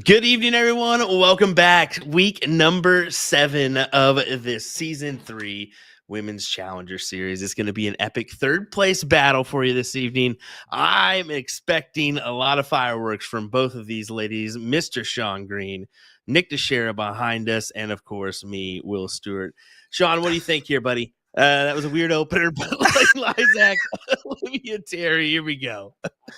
Good evening, everyone. Welcome back. Week number 7 of this season 3 Women's Challenger Series. It's going to be an epic third place battle for you this evening. I'm expecting a lot of fireworks from both of these ladies, Mr. Sean Green, Nick Teixeira behind us, and of course, me, Will Stewart. Sean, what do you think here, buddy? That was a weird opener, but Laine Lyzak, Olivia Terry, here we go.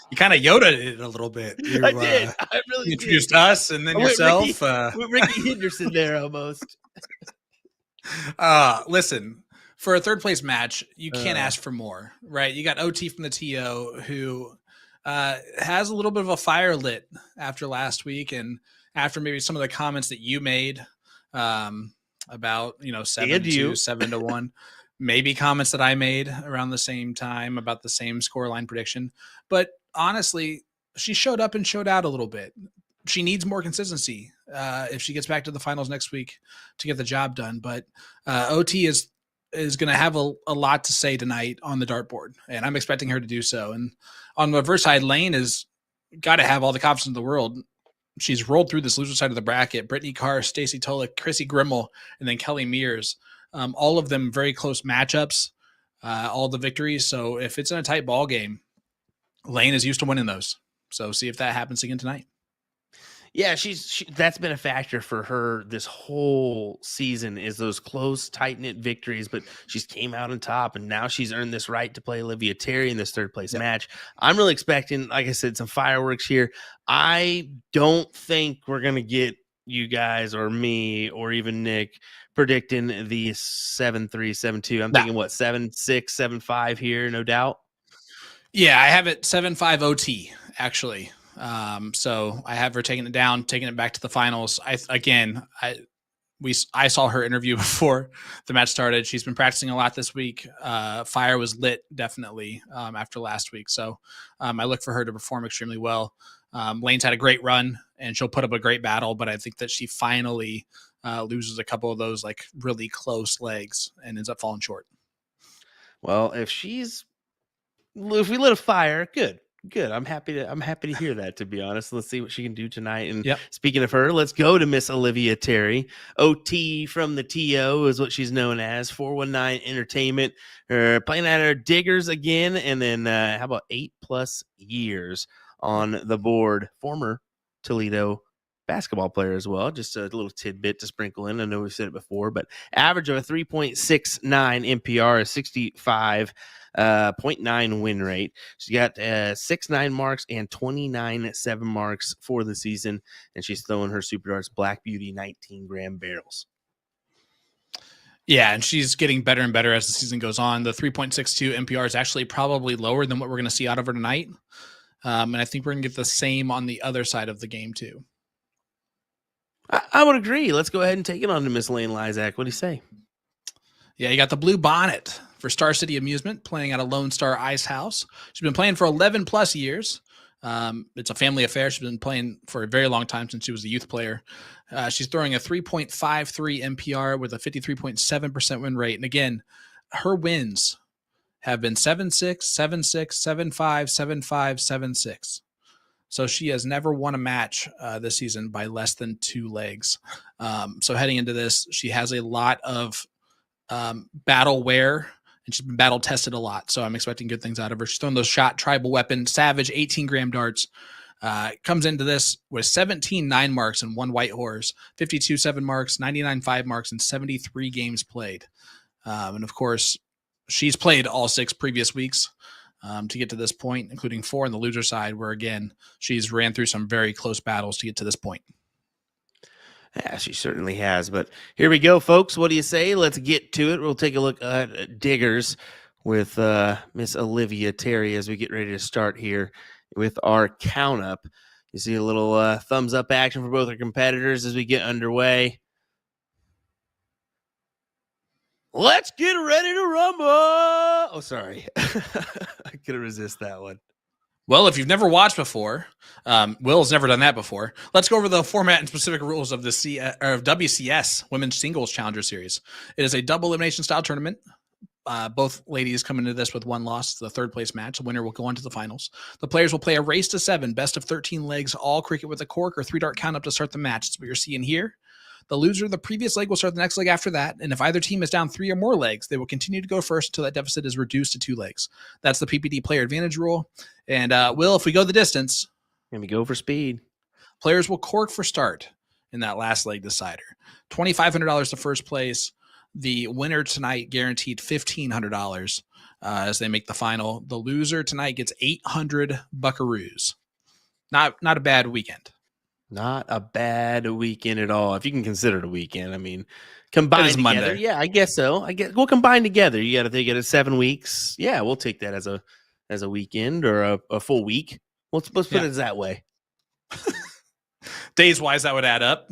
You kind of Yoda'd it a little bit. I did. I really introduced did. us and then yourself. With Ricky Henderson there almost. Listen, for a third place match, you can't ask for more, right? You got OT from the TO who has a little bit of a fire lit after last week and after maybe some of the comments that you made about 7-2, 7-1. Maybe comments that I made around the same time about the same scoreline prediction. But honestly, she showed up and showed out a little bit. She needs more consistency if she gets back to the finals next week to get the job done. But OT is going to have a lot to say tonight on the dartboard, and I'm expecting her to do so. And on the reverse side, Laine has got to have all the confidence in the world. She's rolled through this loser side of the bracket. Brittany Carr, Stacey Tolik, Chrissy Grimmel, and then Kelly Mears. All of them very close matchups, all the victories. So if it's in a tight ball game, Laine is used to winning those. So see if that happens again tonight. Yeah, that's been a factor for her this whole season is those close, tight-knit victories, but she's came out on top, and now she's earned this right to play Olivia Terry in this third-place match. I'm really expecting, like I said, some fireworks here. I don't think we're going to get you guys or me or even Nick predicting the 7-3, 7-2. I'm thinking, 7-6, 7-5 here, no doubt. Yeah, I have it 7-5 OT, actually. So I have her taking it back to the finals. I saw her interview before the match started. She's been practicing a lot this week. Fire was lit, definitely, after last week. So I look for her to perform extremely well. Laine's had a great run, and she'll put up a great battle, but I think that she finally loses a couple of those like really close legs and ends up falling short. Well, if we lit a fire, good. I'm happy to hear that, to be honest. Let's see what she can do tonight. And Speaking of her, let's go to Miss Olivia Terry. OT from the TO is what she's known as. 419 Entertainment. Playing at her Diggers again, and then how about 8+ years on the board. Former Toledo basketball player as well. Just a little tidbit to sprinkle in. I know we've said it before, but average of a 3.69 NPR, a 65.9 win rate. She got 6.9 marks and 29.7 marks for the season, and she's throwing her Super Darts Black Beauty 19-gram barrels. Yeah, and she's getting better and better as the season goes on. The 3.62 NPR is actually probably lower than what we're going to see out of her tonight. And I think we're going to get the same on the other side of the game, too. I would agree. Let's go ahead and take it on to Miss Laine Lyzak. What do you say? Yeah, you got the Blue Bonnet for Star City Amusement playing at a Lone Star Ice House. She's been playing for 11+ years. It's a family affair. She's been playing for a very long time since she was a youth player. She's throwing a 3.53 NPR with a 53.7% win rate. And again, her wins have been 7-6, 7-6, 7-5, 7-5, 7-6. So she has never won a match this season by less than 2 legs. So heading into this, she has a lot of battle wear, and she's been battle tested a lot. So I'm expecting good things out of her. She's throwing those shot tribal weapon, Savage 18-gram darts. Comes into this with 17 marks and 1 white horse, 52 7 marks, 99 5 marks, and 73 games played. And of course, she's played all 6 previous weeks to get to this point, including 4 on the loser side, where again, she's ran through some very close battles to get to this point. Yeah, she certainly has. But here we go, folks. What do you say? Let's get to it. We'll take a look at Diggers with Miss Olivia Terry as we get ready to start here with our count up. You see a little thumbs up action for both our competitors as we get underway. Let's get ready to rumble. Oh, sorry. I couldn't resist that one. Well, if you've never watched before, Will's never done that before. Let's go over the format and specific rules of the WCS Women's Singles Challenger Series. It is a double elimination style tournament. Both ladies come into this with one loss. It's the third place match. The winner will go on to the finals. The players will play a race to 7, best of 13 legs, all cricket with a cork or 3-dart count up to start the match. That's what you're seeing here. The loser of the previous leg will start the next leg after that. And if either team is down 3 or more legs, they will continue to go first until that deficit is reduced to 2 legs. That's the PPD player advantage rule. And Will, if we go the distance, and we go for speed, players will cork for start in that last leg decider. $2,500 to first place. The winner tonight guaranteed $1,500 as they make the final. The loser tonight gets 800 buckaroos. Not a bad weekend. Not a bad weekend at all. If you can consider it a weekend, I mean, combined together. Monday. Yeah, I guess so. We'll combine together. You got to think it as 7 weeks. Yeah, we'll take that as a weekend or a full week. Let's put it that way. Days wise, that would add up.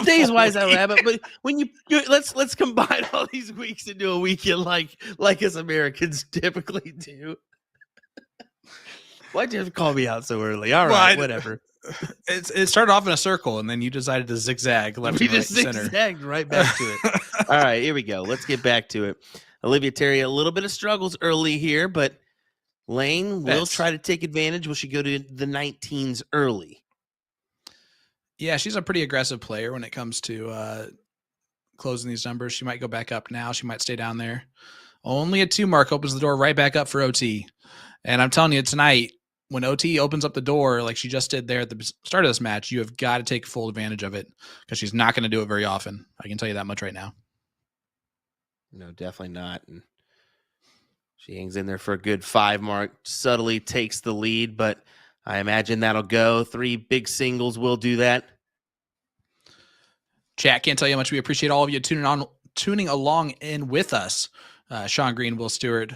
Days wise, that would add up. But when you let's combine all these weeks into a weekend like us Americans typically do. Why'd you have to call me out so early? All right, whatever. It started off in a circle, and then you decided to zigzag left and right center. Zigzagged right back to it. All right, here we go. Let's get back to it. Olivia Terry, a little bit of struggles early here, but Laine will try to take advantage. Will she go to the 19s early? Yeah, she's a pretty aggressive player when it comes to closing these numbers. She might go back up now. She might stay down there. Only a 2 mark opens the door right back up for OT. And I'm telling you, tonight, when OT opens up the door like she just did there at the start of this match, you have got to take full advantage of it because she's not going to do it very often. I can tell you that much right now. No, definitely not. And she hangs in there for a good 5 mark, subtly takes the lead, but I imagine that'll go. 3 big singles will do that. Chat, can't tell you how much we appreciate all of you tuning along in with us. Sean Green, Will Stewart,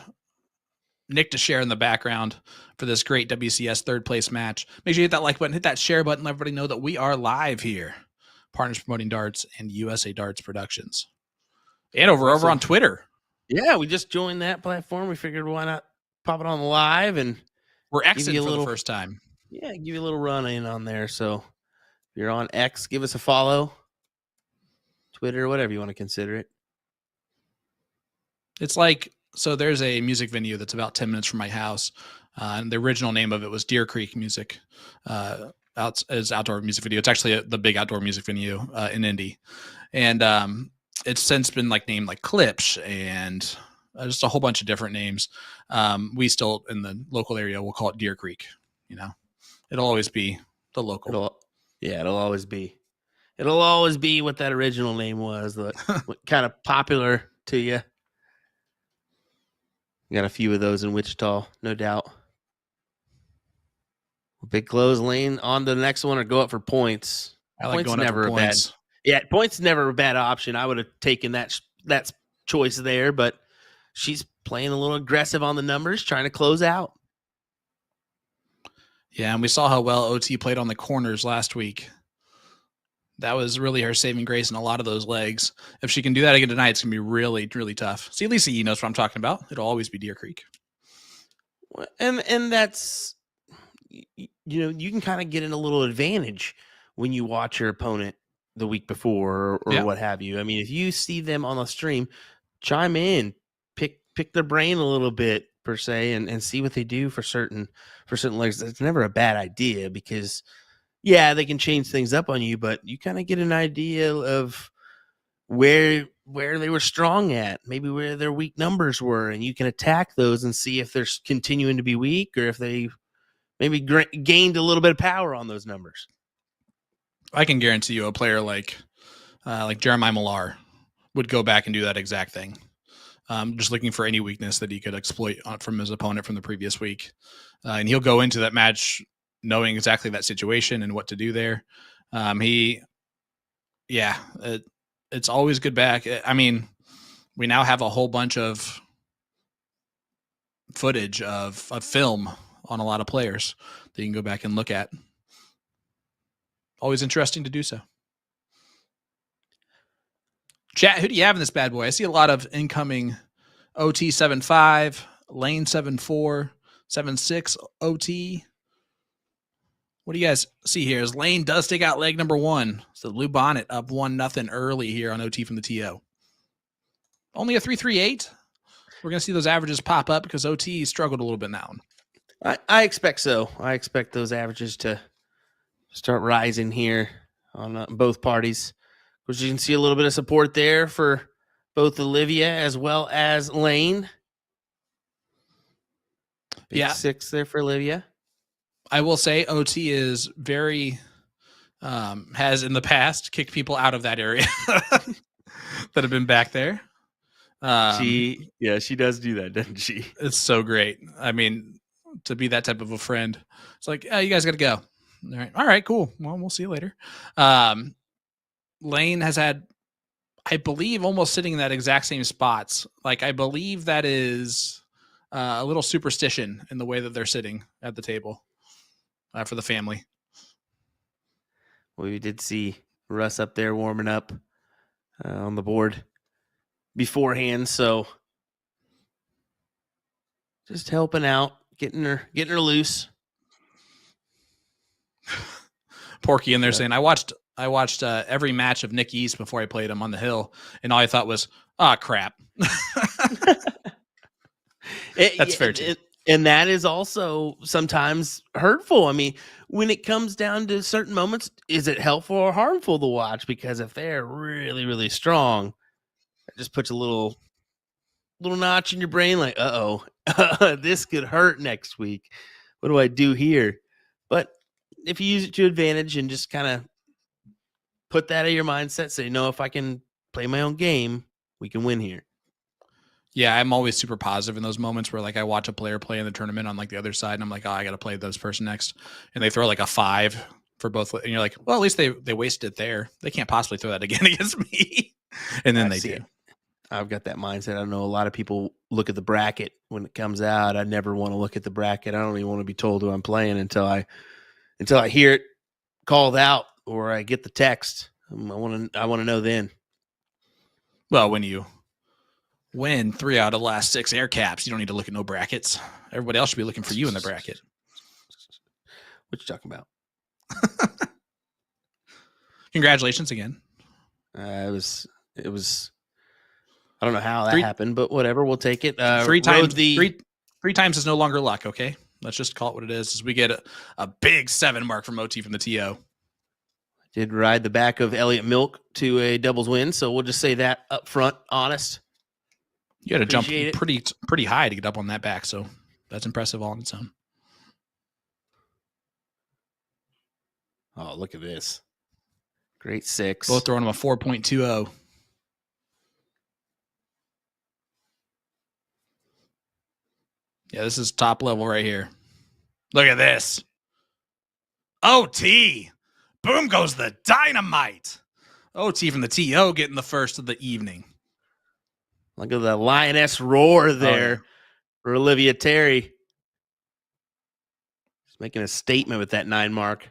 Nick to share in the background for this great WCS third place match. Make sure you hit that like button, hit that share button, let everybody know that we are live here. Partners Promoting Darts and USA Darts Productions. And over on Twitter. Yeah, we just joined that platform. We figured why not pop it on the live, and we're Xing for the first time. Yeah, give you a little run in on there. So if you're on X, give us a follow. Twitter, whatever you want to consider it. It's like, so there's a music venue that's about 10 minutes from my house. And the original name of it was Deer Creek Music. It's outdoor music video. It's actually the big outdoor music venue in Indy. And it's since been named like Klipsch and just a whole bunch of different names. We still, in the local area, we'll call it Deer Creek. It'll always be the local. It'll always be. It'll always be what that original name was. What kind of popular to you. Got a few of those in Wichita, no doubt. Big close, Laine. On to the next one or go up for points. I like going up for points. Points never a bad option. I would have taken that choice there, but she's playing a little aggressive on the numbers, trying to close out. Yeah, and we saw how well OT played on the corners last week. That was really her saving grace in a lot of those legs. If she can do that again tonight, it's going to be really, really tough. See, Lisa E knows what I'm talking about. It'll always be Deer Creek. And that's, you can kind of get in a little advantage when you watch your opponent the week before or what have you. I mean, if you see them on the stream, chime in, pick their brain a little bit per se, and see what they do for certain legs. It's never a bad idea because they can change things up on you, but you kind of get an idea of where they were strong at, maybe where their weak numbers were, and you can attack those and see if they're continuing to be weak or if they maybe gained a little bit of power on those numbers. I can guarantee you a player like Jeremiah Millar would go back and do that exact thing. Just looking for any weakness that he could exploit from his opponent from the previous week. And he'll go into that match knowing exactly that situation and what to do there. It's always good back. I mean, we now have a whole bunch of footage of film on a lot of players that you can go back and look at. Always interesting to do so. Chat, who do you have in this bad boy? I see a lot of incoming OT 7-5, Laine 7-4, 7-6 OT. What do you guys see here? As Laine does take out leg number 1. So the Blue Bonnet up 1-0 early here on OT from the TO. Only a 3-3-8. we're going to see those averages pop up because OT struggled a little bit now. I expect so. I expect those averages to start rising here on both parties. Because you can see a little bit of support there for both Olivia as well as Laine. Big 6 there for Olivia. I will say OT is very has in the past kicked people out of that area that have been back there. She does do that, doesn't she? It's so great. I mean, to be that type of a friend, it's like, oh, you guys got to go. All right, cool. Well, we'll see you later. Laine has had, I believe, almost sitting in that exact same spots. Like, I believe that is a little superstition in the way that they're sitting at the table for the family. Well, we did see Russ up there warming up on the board beforehand, so just helping out, getting her loose. Porky in there saying, I watched every match of Nick East before I played him on the hill, and all I thought was, crap. That's fair too. And that is also sometimes hurtful. I mean, when it comes down to certain moments, is it helpful or harmful to watch? Because if they're really, really strong, it just puts a little notch in your brain like, this could hurt next week. What do I do here? But if you use it to advantage and just kind of put that in your mindset, say, no, if I can play my own game, we can win here. Yeah, I'm always super positive in those moments where like I watch a player play in the tournament on like the other side and I'm like, I got to play this person next. And they throw like a 5 for both. And you're like, well, at least they wasted it there. They can't possibly throw that again against me. And then they do. I've got that mindset. I know a lot of people look at the bracket when it comes out. I never want to look at the bracket. I don't even want to be told who I'm playing until I hear it called out or I get the text. I want to know then. Well, when you win 3 out of the last 6 air caps, you don't need to look at no brackets. Everybody else should be looking for you in the bracket. What you talking about? Congratulations again. It was. I don't know how that happened, but whatever. We'll take it. 3 times. Three times is no longer luck. Okay, let's just call it what it is. We get a big 7 mark from OT from the TO. Did ride the back of Elliott Milk to a doubles win, so we'll just say that up front, honest. You got to jump pretty high to get up on that back, so that's impressive all on its own. Oh, look at this. Great 6. Both throwing them a 4.20. Yeah, this is top level right here. Look at this. OT. Boom goes the dynamite. OT from the TO getting the first of the evening. Look at the lioness roar there for Olivia Terry. She's making a statement with that 9 mark.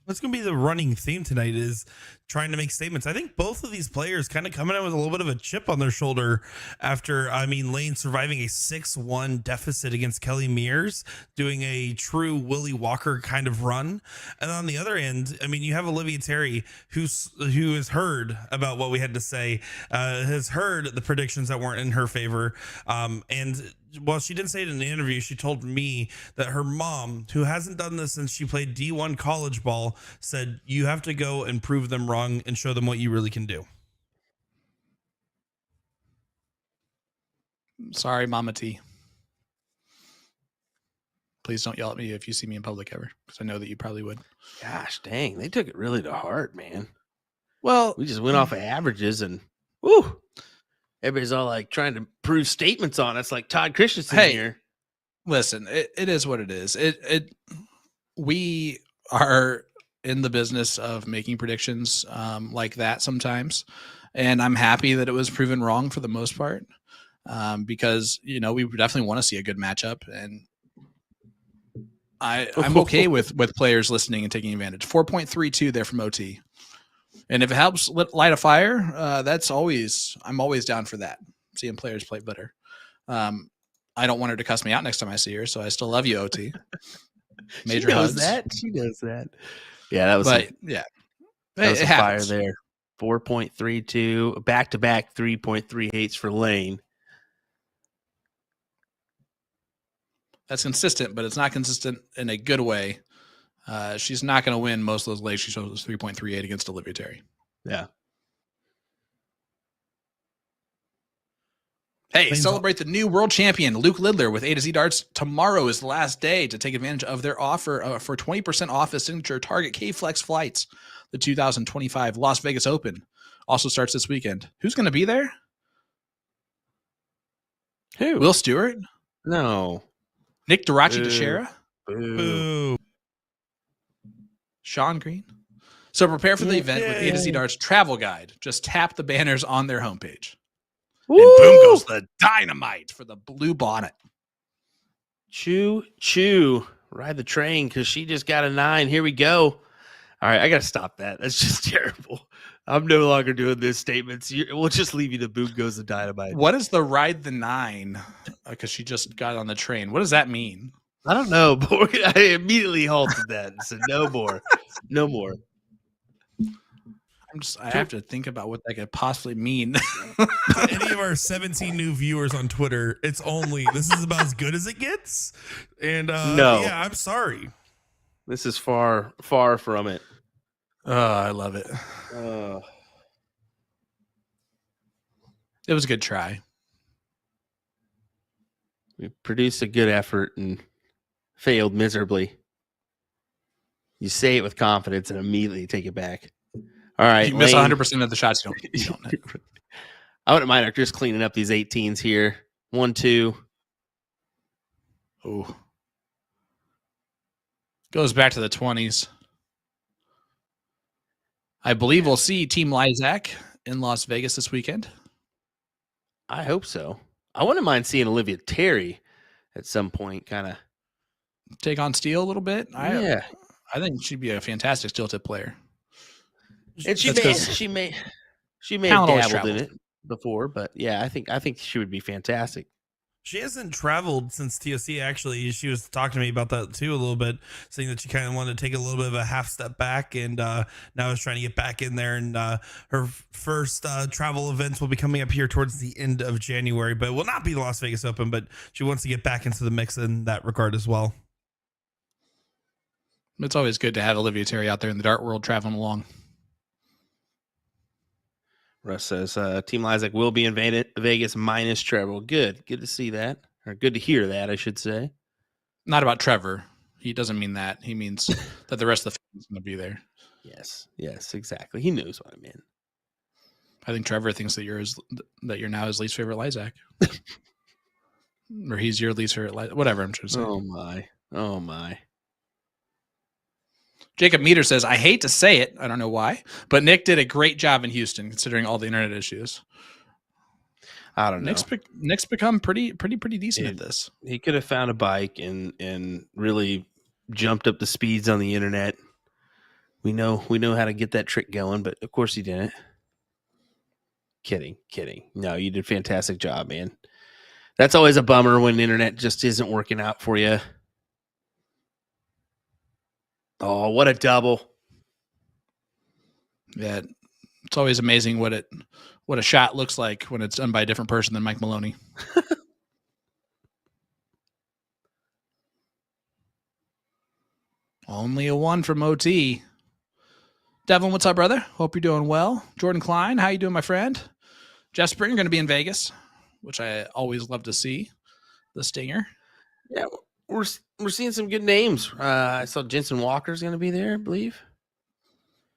What's going to be the running theme tonight is trying to make statements. I think both of these players kind of coming in with a little bit of a chip on their shoulder after, Laine surviving a 6-1 deficit against Kelly Mears, doing a true Willie Walker kind of run. And on the other end, you have Olivia Terry, who has heard about what we had to say, has heard the predictions that weren't in her favor. And while she didn't say it in the interview, she told me that her mom, who hasn't done this since she played D1 college ball, said, you have to go and prove them wrong and show them what you really can do. Sorry, Mama T. Please don't yell at me if you see me in public ever, because I know that you probably would. Gosh, dang. They took it really to heart, man. Well, we just went off of averages and, woo. Everybody's all like trying to prove statements on us, like Todd Christensen here. Listen, it is what it is. We are in the business of making predictions like that sometimes, and I'm happy that it was proven wrong for the most part, because we definitely want to see a good matchup, and I'm okay with players listening and taking advantage. 4.32 there from OT. And if it helps light a fire, I'm always down for that. Seeing players play better. I don't want her to cuss me out next time I see her, so I still love you, OT. Major hugs. She knows that. Yeah, that was. But it happens. Fire there. 4.32, back-to-back 3.38s for Laine. That's consistent, but it's not consistent in a good way. She's not going to win most of those legs. She shows us 3.38 against Olivia Terry. Yeah. Hey, celebrate the new world champion, Luke Lidler, with A to Z Darts. Tomorrow is the last day to take advantage of their offer for 20% off his signature Target K-Flex flights. The 2025 Las Vegas Open also starts this weekend. Who's going to be there? Who? Will Stewart? No. Nick Dirachi Teixeira? Boo. Sean Green? So prepare for the event with A to Z Darts travel guide. Just tap the banners on their homepage. Woo! And boom goes the dynamite for the blue bonnet. Choo. Ride the train because she just got a 9. Here we go. All right, I got to stop that. That's just terrible. I'm no longer doing this statements. We'll just leave you to boom goes the dynamite. What is the ride the 9? Because she just got on the train. What does that mean? I don't know, but I immediately halted that and said no more. No more. I have to think about what that could possibly mean. To any of our 17 new viewers on Twitter, this is about as good as it gets. And no. Yeah, I'm sorry. This is far from it. Oh, I love it. It was a good try. We produced a good effort and failed miserably. You say it with confidence and immediately take it back. All right, you miss 100% of the shots you don't hit. I wouldn't mind just cleaning up these 18s here. 1, 2. Oh, goes back to the 20s. I believe we'll see Team Lyzak in Las Vegas this weekend. I hope so. I wouldn't mind seeing Olivia Terry at some point, kind of take on steel a little bit. I think she'd be a fantastic steel tip player. And she may have dabbled in it before, but yeah, I think she would be fantastic. She hasn't traveled since TOC. Actually, she was talking to me about that too a little bit, saying that she kind of wanted to take a little bit of a half step back, and now is trying to get back in there. And her first travel events will be coming up here towards the end of January, but it will not be the Las Vegas Open. But she wants to get back into the mix in that regard as well. It's always good to have Olivia Terry out there in the dart world traveling along. Russ says Team Lyzak will be in Vegas minus Trevor. Good to see that, or good to hear that, I should say. Not about Trevor. He doesn't mean that. He means that the rest of the family's going to be there. Yes, exactly. He knows what I mean. I think Trevor thinks that you're now his least favorite Lyzak, or he's your least favorite Lyzak. Whatever I'm trying to say. Oh my. Jacob Meter says, I hate to say it. I don't know why, but Nick did a great job in Houston considering all the internet issues. I don't know. Nick's become pretty decent at this. He could have found a bike and really jumped up the speeds on the internet. We know how to get that trick going, but of course he didn't. Kidding. No, you did a fantastic job, man. That's always a bummer when the internet just isn't working out for you. Oh, what a double. Yeah, it's always amazing what a shot looks like when it's done by a different person than Mike Maloney. Only a 1 from OT. Devlin, what's up, brother? Hope you're doing well. Jordan Klein, how you doing, my friend? Jeff Springer going to be in Vegas, which I always love to see. The Stinger. Yeah, we're seeing some good names. I saw Jensen Walker's going to be there, I believe.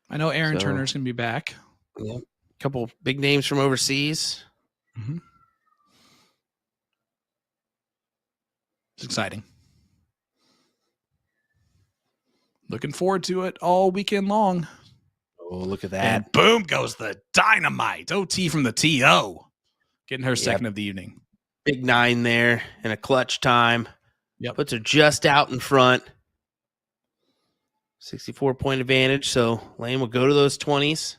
I know Aaron Turner's going to be back. Yeah, a couple big names from overseas. Mm-hmm. It's exciting. Looking forward to it all weekend long. Oh, look at that. And boom goes the dynamite. OT from the TO. Getting her second of the evening. Big 9 there and a clutch time. Yep. Puts her just out in front. 64-point advantage, so Laine will go to those 20s.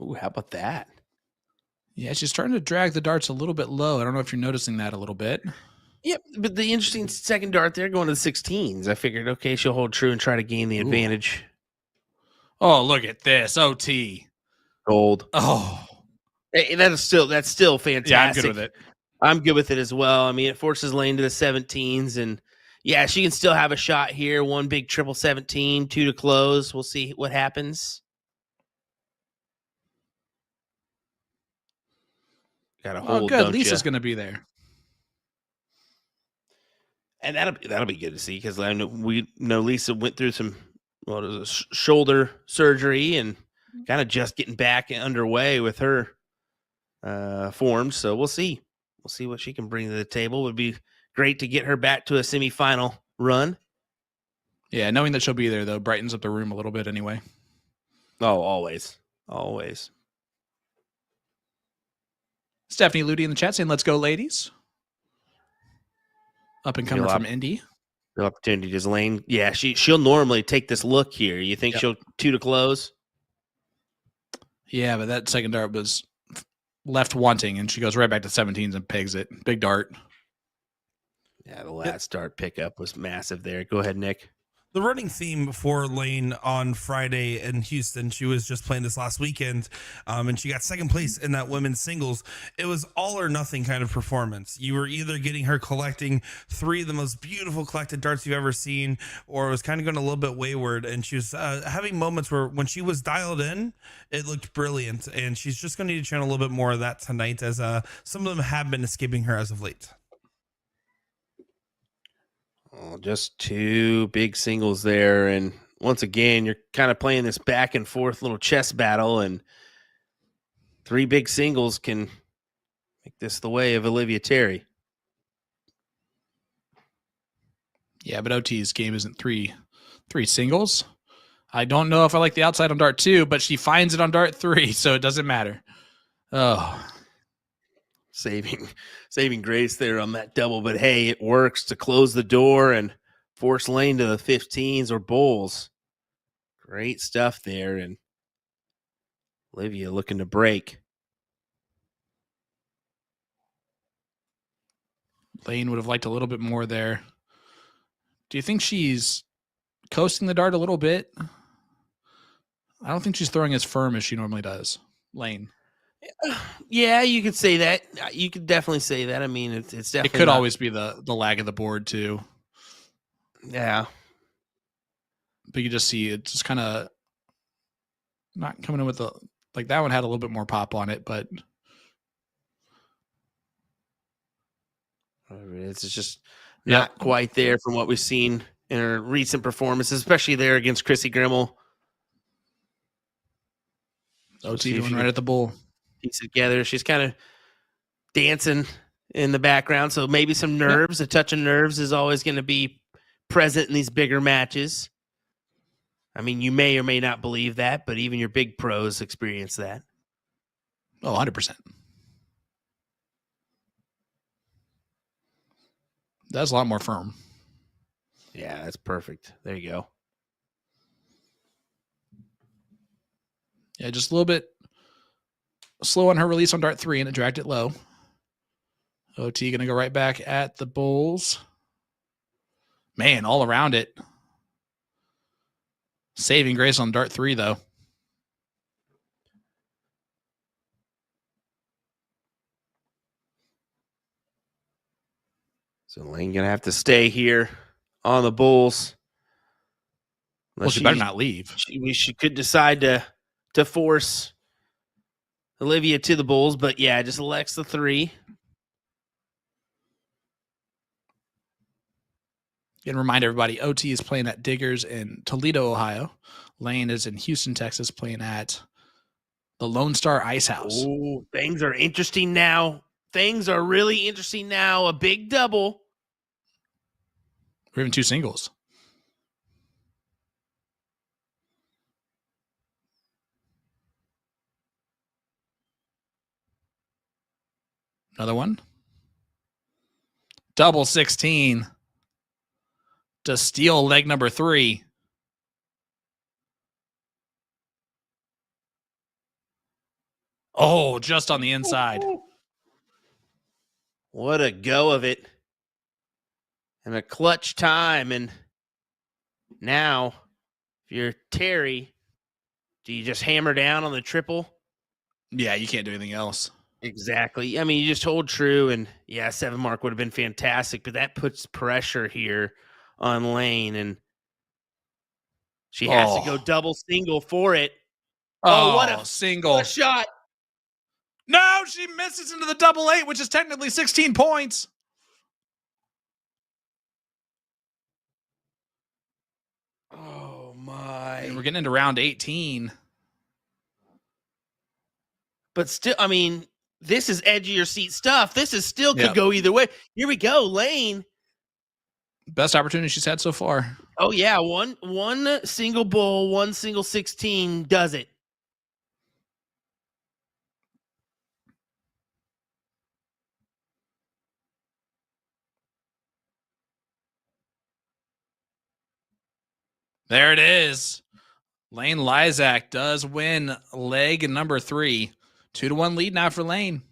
Ooh, how about that? Yeah, she's starting to drag the darts a little bit low. I don't know if you're noticing that a little bit. Yep, but the interesting second dart there going to the 16s. I figured, okay, she'll hold true and try to gain the advantage. Oh, look at this. OT. Gold. Oh. Hey, that's still fantastic. Yeah, I'm good with it. I'm good with it as well. I mean, it forces Laine to the 17s, and yeah, she can still have a shot here. One big triple 17, 2 to close. We'll see what happens. Got a hold. Oh, good. Lisa's going to be there, and that'll be good to see because we know Lisa went through some shoulder surgery and kind of just getting back underway with her form. So we'll see. We'll see what she can bring to the table. It would be great to get her back to a semifinal run. Yeah, knowing that she'll be there, though, brightens up the room a little bit anyway. Oh, always. Always. Stephanie Ludi in the chat saying, let's go, ladies. Up and coming from Indy. Real opportunity. Does Laine? Yeah, she'll normally take this look here. You think she'll 2 to close? Yeah, but that second dart was left wanting, and she goes right back to 17s and pegs it. Big dart. Yeah, the last dart pickup was massive there. Go ahead, Nick. The running theme for Laine on Friday in Houston, she was just playing this last weekend, and she got second place in that women's singles. It was all or nothing kind of performance. You were either getting her collecting 3 of the most beautiful collected darts you've ever seen, or it was kind of going a little bit wayward, and she was having moments where when she was dialed in, it looked brilliant, and she's just going to need to channel a little bit more of that tonight, as some of them have been escaping her as of late. Oh, just 2 big singles there. And once again, you're kind of playing this back and forth little chess battle, and 3 big singles can make this the way of Olivia Terry. Yeah, but OT's game isn't three singles. I don't know if I like the outside on dart 2, but she finds it on dart 3, so it doesn't matter. Oh. Saving grace there on that double, but hey, it works to close the door and force Laine to the 15s or bowls. Great stuff there, and Olivia looking to break. Laine would have liked a little bit more there. Do you think she's coasting the dart a little bit? I don't think she's throwing as firm as she normally does, Laine. Yeah, you could say that. You could definitely say that. I mean, it's definitely. It could always be the lag of the board too. Yeah, but you just see it's just kind of not coming in with the like that one had a little bit more pop on it, but it's just not quite there from what we've seen in her recent performances, especially there against Chrissy Grimmel. OT doing right at the bull. Piece it together. She's kind of dancing in the background, so maybe some nerves. A touch of nerves is always going to be present in these bigger matches. I mean, you may or may not believe that, but even your big pros experience that. Oh, 100%. That's a lot more firm. Yeah, that's perfect. There you go. Yeah, just a little bit slow on her release on dart 3, and it dragged it low. OT going to go right back at the bulls. Man, all around it. Saving grace on dart 3, though. So Laine going to have to stay here on the bulls. Well, she better not leave. She could decide to force Olivia to the bulls, but yeah, just elects the 3. And remind everybody, OT is playing at Diggers in Toledo, Ohio. Laine is in Houston, Texas, playing at the Lone Star Ice House. Oh, things are interesting now. Things are really interesting now. A big double. Or even 2 singles. Another one. Double 16 to steal leg number 3. Oh, just on the inside. What a go of it. and a clutch time. And now, if you're Terry, do you just hammer down on the triple? Yeah, you can't do anything else. Exactly. I mean, you just hold true, and yeah, 7 mark would have been fantastic, but that puts pressure here on Laine, and she has to go double single for it. Oh, what a shot. No, she misses into the double 8, which is technically 16 points. Oh, my. And we're getting into round 18. But still, I mean, this is edge of your seat stuff. This is still could go either way. Here we go, Laine. Best opportunity she's had so far. Oh, yeah. One single bull, one single 16 does it. There it is. Laine Lyzak does win leg number 3. 2-1 lead now for Laine.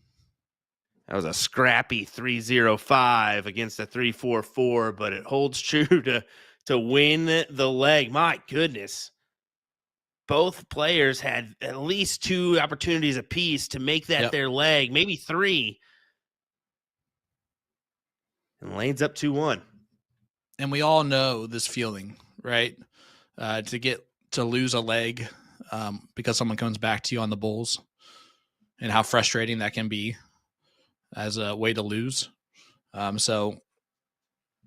That was a scrappy 3-0-5 against a 3-4-4, but it holds true to win the leg. My goodness. Both players had at least 2 opportunities apiece to make that their leg, maybe 3. And Laine's up 2-1. And we all know this feeling, right? To lose a leg because someone comes back to you on the bulls, and how frustrating that can be as a way to lose. So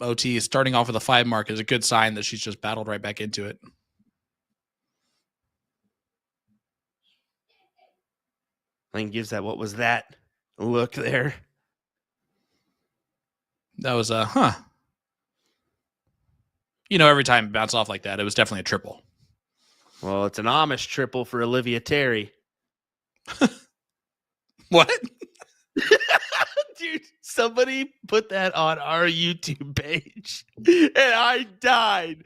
OT is starting off with a 5 mark is a good sign that she's just battled right back into it. Laine gives that, what was that look there? That was a, You know, every time it bounced off like that, it was definitely a triple. Well, it's an Amish triple for Olivia Terry. What? Dude, somebody put that on our YouTube page, and I died.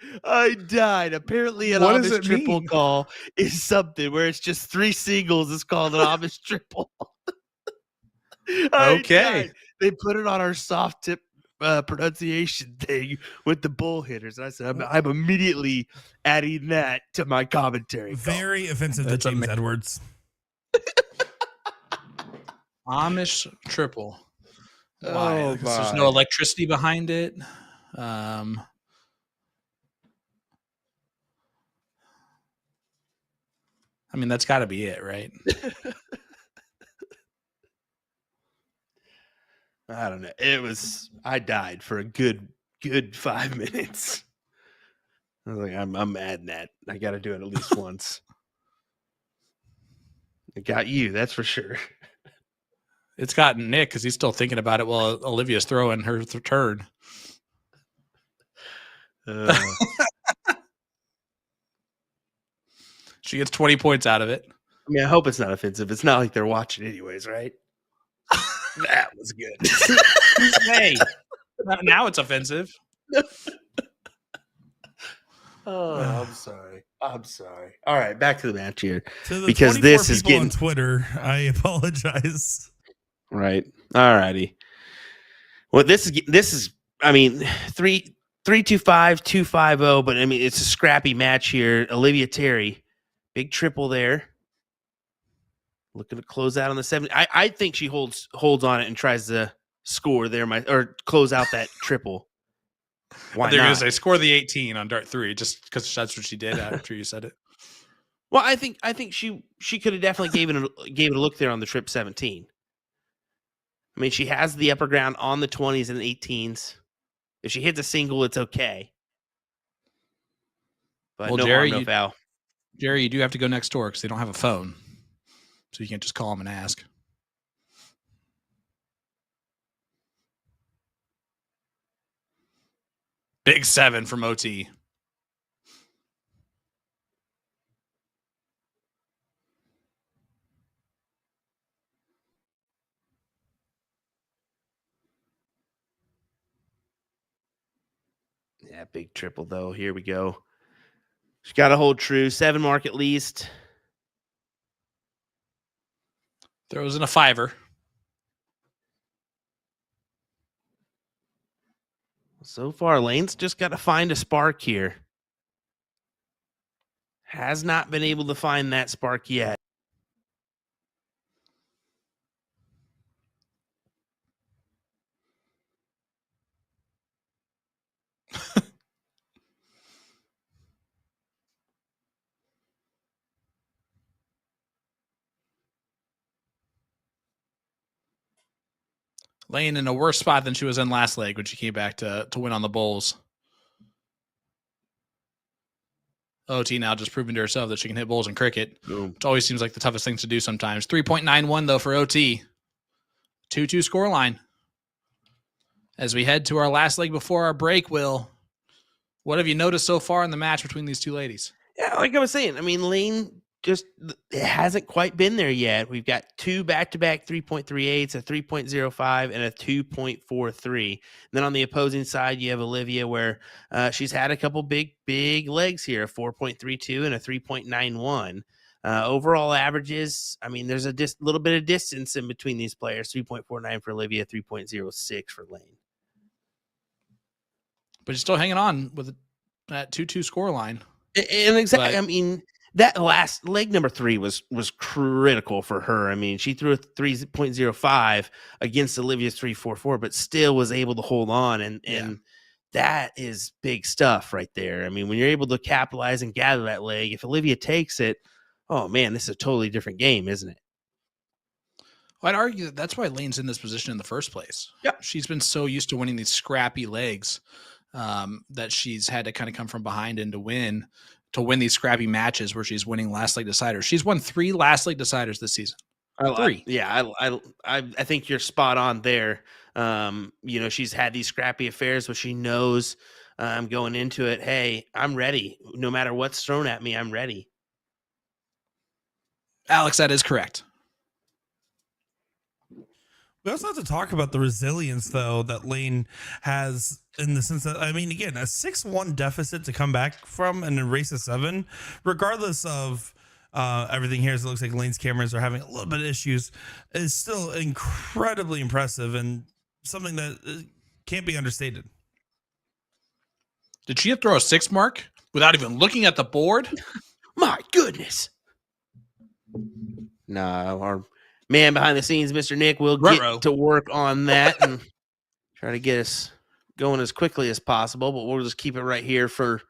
Apparently, an Amish triple call is something where it's just 3 singles. It's called an Amish triple. Okay. They put it on our soft tip pronunciation thing with the bull hitters. And I said, I'm immediately adding that to my commentary. Very offensive to James Edwards. Amish triple. Why? Oh, there's no electricity behind it. I mean, that's got to be it, right? I don't know. I died for a good 5 minutes. I was like, I'm adding that. I got to do it at least once. It got you, that's for sure. It's gotten Nick because he's still thinking about it while Olivia's throwing her turn. She gets 20 points out of it. I mean, I hope it's not offensive. It's not like they're watching anyways, right? That was good. Hey, now it's offensive. Oh, I'm sorry. All right, back to the match here. To the because this is getting on Twitter. I apologize. Right. All righty. Well, this is. I mean, 3-2-5, 2-5-0, but I mean it's a scrappy match here. Olivia Terry, big triple there. Looking to close out on the 7. I think she holds on it and tries to score there, or close out that triple. Why They're not? going to say score the 18 on dart 3 just because that's what she did after you said it. Well, I think she could have definitely gave it a look there on the trip 17. I mean, she has the upper ground on the 20s and the 18s. If she hits a single, it's okay. But no harm, no foul. Jerry, you do have to go next door because they don't have a phone. So you can't just call them and ask. Big 7 from OT. Yeah, big triple, though. Here we go. She's got to hold true. 7 mark at least. Throws in a 5-er. So far, Laine's just got to find a spark here. Has not been able to find that spark yet. Laine in a worse spot than she was in last leg when she came back to win on the bowls. OT now just proving to herself that she can hit bowls in cricket, which always seems like the toughest thing to do sometimes. 3.91 though for OT. 2-2 scoreline. As we head to our last leg before our break, Will, what have you noticed so far in the match between these two ladies? Yeah, like I was saying, I mean, Laine just it hasn't quite been there yet. We've got 2 back-to-back 3.38s, a 3.05, and a 2.43. And then on the opposing side, you have Olivia, where she's had a couple big legs here, a 4.32 and a 3.91. Overall averages, I mean, there's a little bit of distance in between these players, 3.49 for Olivia, 3.06 for Laine. But she's still hanging on with that 2-2 scoreline. And exactly, I mean, that last leg number 3 was critical for her. I mean, she threw a 3.05 against Olivia's 3.44, but still was able to hold on. And that is big stuff right there. I mean, when you're able to capitalize and gather that leg, if Olivia takes it, oh man, this is a totally different game, isn't it? Well, I'd argue that that's why Laine's in this position in the first place. Yeah. She's been so used to winning these scrappy legs that she's had to kind of come from behind and to win these scrappy matches where she's winning last leg deciders. She's won 3 last leg deciders this season. 3. I think you're spot on there. She's had these scrappy affairs where she knows going into it, hey, I'm ready. No matter what's thrown at me, I'm ready. Alex, that is correct. We also have to talk about the resilience, though, that Laine has in the sense that, I mean, again, a 6-1 deficit to come back from and then race a 7, regardless of everything here, as it looks like Laine's cameras are having a little bit of issues, is still incredibly impressive and something that can't be understated. Did she throw a 6 mark without even looking at the board? My goodness. No, our man behind the scenes, Mr. Nick, will get to work on that and try to get us going as quickly as possible, but we'll just keep it right here for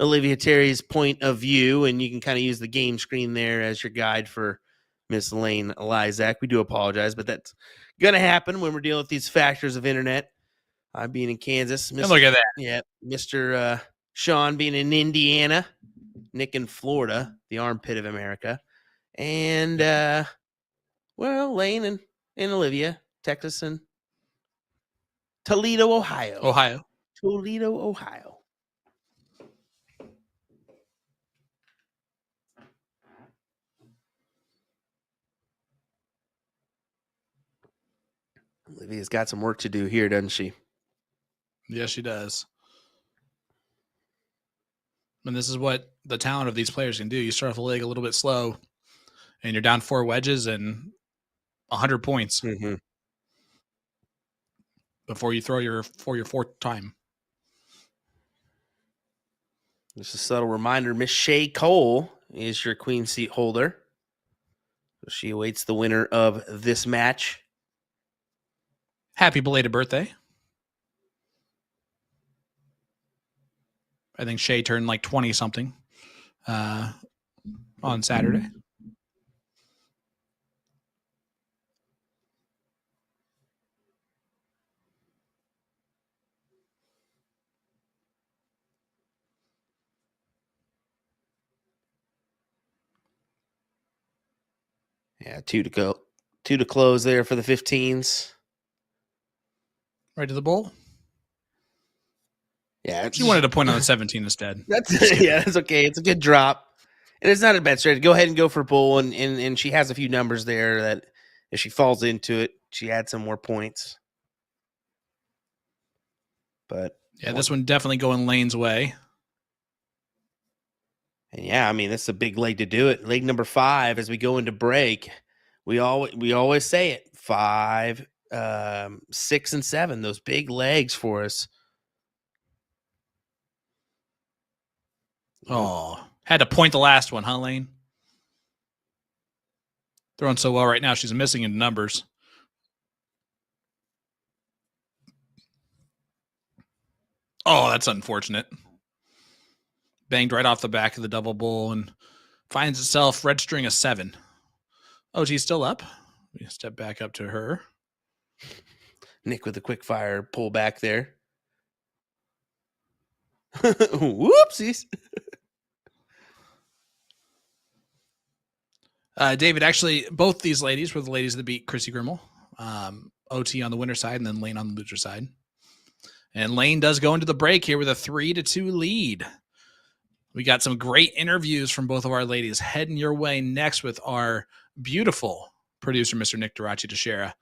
Olivia Terry's point of view, and you can kind of use the game screen there as your guide for Miss Laine Lyzak. We do apologize, but that's going to happen when we're dealing with these factors of internet. I'm being in Kansas. Look at that. Yeah, Mr. Sean being in Indiana, Nick in Florida, the armpit of America. And, Laine and Olivia, Texas, and Toledo, Ohio. Toledo, Ohio. Olivia's got some work to do here, doesn't she? Yes, she does. And this is what the talent of these players can do. You start off the leg a little bit slow, and you're down 4 wedges and 100 points before you throw your 4th time. Just a subtle reminder, Miss Shay Cole is your queen seat holder. So she awaits the winner of this match. Happy belated birthday. I think Shay turned like 20-something on Saturday. Yeah, 2 to go. 2 to close there for the 15s. Right to the bowl. Yeah, she wanted to point on the 17 instead. That's okay. It's a good drop, and it's not a bad strategy. Go ahead and go for bull, and she has a few numbers there that if she falls into it, she adds some more points. But yeah, this one definitely going Laine's way. And yeah, I mean, that's a big leg to do it. Leg number 5 as we go into break. We always say it. 5, 6, and 7. Those big legs for us. Oh, had to point the last one, huh, Laine? Throwing so well right now, she's missing in numbers. Oh, that's unfortunate. Banged right off the back of the double bull and finds itself registering a 7. Oh, she's still up. We step back up to her. Nick with a quick fire pull back there. Whoopsies. David, actually, both these ladies were the ladies that beat Chrissy Grimmel. OT on the winner side and then Laine on the loser side. And Laine does go into the break here with a 3-2 lead. We got some great interviews from both of our ladies heading your way next with our beautiful producer, Mr. Nick Durachi Teixeira.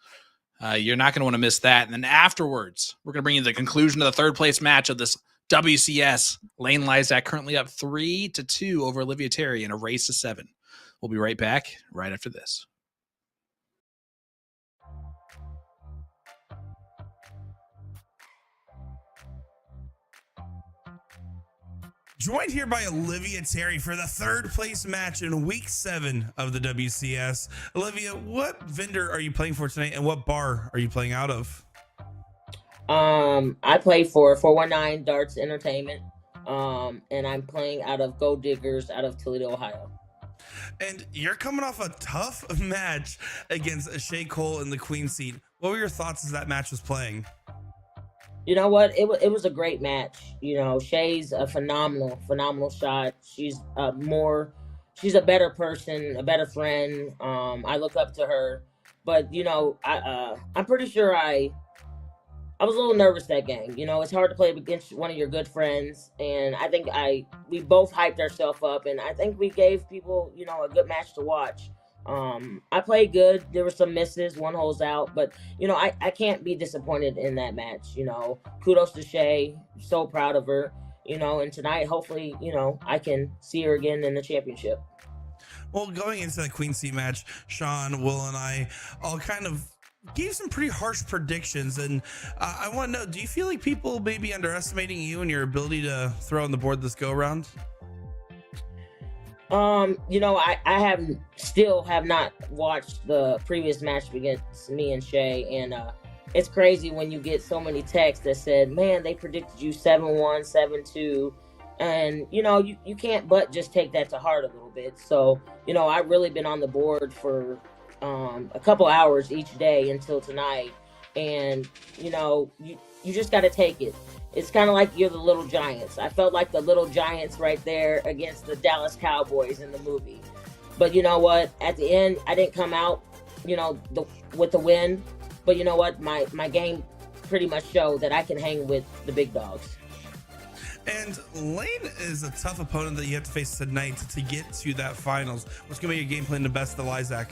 You're not going to want to miss that. And then afterwards, we're going to bring you the conclusion of the third place match of this WCS. Laine Lyzak currently up 3-2 over Olivia Terry in a race to 7. We'll be right back right after this. Joined here by Olivia Terry for the third place match in week 7 of the WCS. Olivia, what vendor are you playing for tonight and what bar are you playing out of? I play for 419 Darts Entertainment. And I'm playing out of Gold Diggers out of Toledo, Ohio. And you're coming off a tough match against Shay Cole in the Queen seat. What were your thoughts as that match was playing? You know what? It was a great match. You know, Shay's a phenomenal shot. She's she's a better person, a better friend. I look up to her, but you know, I'm pretty sure I was a little nervous that game. You know, it's hard to play against one of your good friends, and I think we both hyped ourselves up, and I think we gave people, you know, a good match to watch. I played good. There were some misses, one holes out, but you know, I can't be disappointed in that match. You know, kudos to Shay. So proud of her. You know, and tonight, hopefully, you know, I can see her again in the championship. Well, going into that Queen seat match, Sean, Will, and I all kind of gave some pretty harsh predictions, and I want to know, do you feel like people may be underestimating you and your ability to throw on the board this go around? You know, I have not watched the previous match against me and Shay, and it's crazy when you get so many texts that said, man, they predicted you 7-1, 7-2, and you know, you can't but just take that to heart a little bit. So, you know, I've really been on the board for a couple hours each day until tonight, and you know, you just got to take it. It's kind of like you're the Little Giants. I felt like the Little Giants right there against the Dallas Cowboys in the movie. But you know what? At the end, I didn't come out, you know, with the win. But you know what? My game pretty much showed that I can hang with the big dogs. And Laine is a tough opponent that you have to face tonight to get to that finals. What's going to be your game plan to best the Lyzak?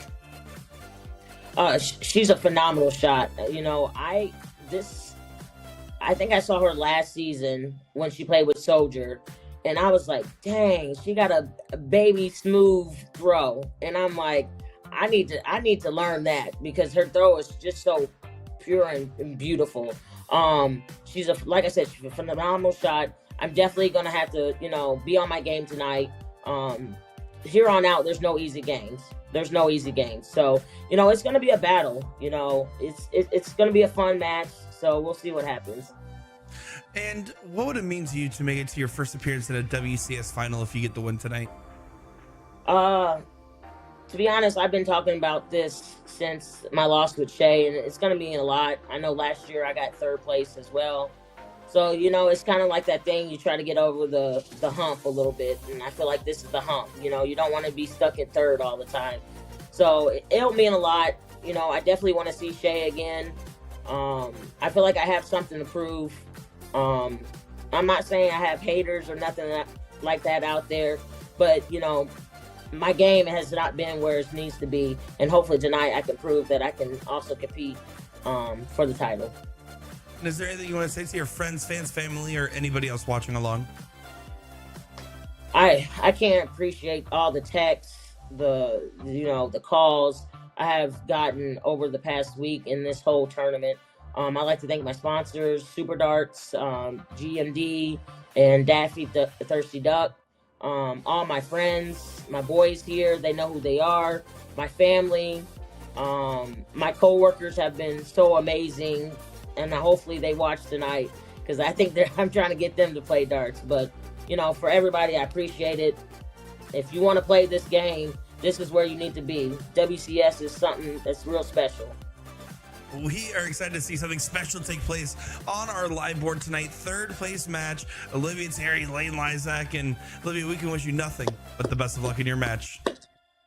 She's a phenomenal shot. You know, I think I saw her last season when she played with Soldier, and I was like, dang, she got a baby smooth throw. And I'm like, I need to learn that, because her throw is just so pure and beautiful. Like I said, she's a phenomenal shot. I'm definitely going to have to, you know, be on my game tonight. Here on out, there's no easy games. So, you know, it's going to be a battle. You know, it's going to be a fun match. So we'll see what happens. And what would it mean to you to make it to your first appearance in a WCS final if you get the win tonight? To be honest, I've been talking about this since my loss with Shay, and it's going to mean a lot. I know last year I got third place as well. So, you know, it's kind of like that thing, you try to get over the hump a little bit, and I feel like this is the hump. You know, you don't want to be stuck in third all the time. So it'll mean a lot. You know, I definitely want to see Shay again. I feel like I have something to prove. I'm not saying I have haters or nothing like that out there, but, you know, my game has not been where it needs to be, and hopefully tonight I can prove that I can also compete for the title. And is there anything you want to say to your friends, fans, family, or anybody else watching along? I can't appreciate all the texts, the calls I have gotten over the past week in this whole tournament. I'd like to thank my sponsors, Super Darts, GMD, and Daffy the Thirsty Duck. all my friends, my boys here, they know who they are. My family, my coworkers have been so amazing, and hopefully they watch tonight because I think I'm trying to get them to play darts. But for everybody, I appreciate it. If you want to play this game, this is where you need to be. WCS is something that's real special. We are excited to see something special take place on our live board tonight. Third place match, Olivia Terry, Laine Lyzak. And Olivia, we can wish you nothing but the best of luck in your match.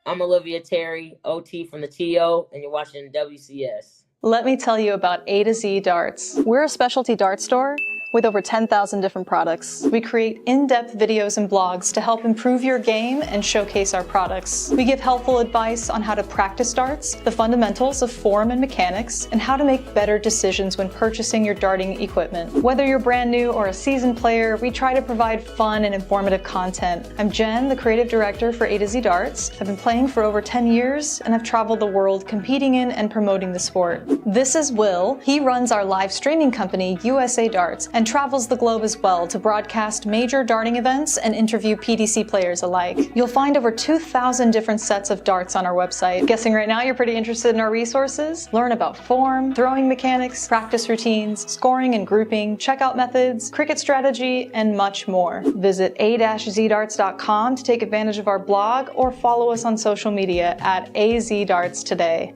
I'm Olivia Terry, OT from the TO, and you're watching WCS. Let me tell you about A to Z Darts. We're a specialty dart store with over 10,000 different products. We create in-depth videos and blogs to help improve your game and showcase our products. We give helpful advice on how to practice darts, the fundamentals of form and mechanics, and how to make better decisions when purchasing your darting equipment. Whether you're brand new or a seasoned player, we try to provide fun and informative content. I'm Jen, the creative director for A to Z Darts. I've been playing for over 10 years, and I've traveled the world competing in and promoting the sport. This is Will. He runs our live streaming company, USA Darts, and travels the globe as well to broadcast major darting events and interview PDC players alike. You'll find over 2,000 different sets of darts on our website. Guessing right now you're pretty interested in our resources? Learn about form, throwing mechanics, practice routines, scoring and grouping, checkout methods, cricket strategy, and much more. Visit a-zdarts.com to take advantage of our blog or follow us on social media at AZDarts today.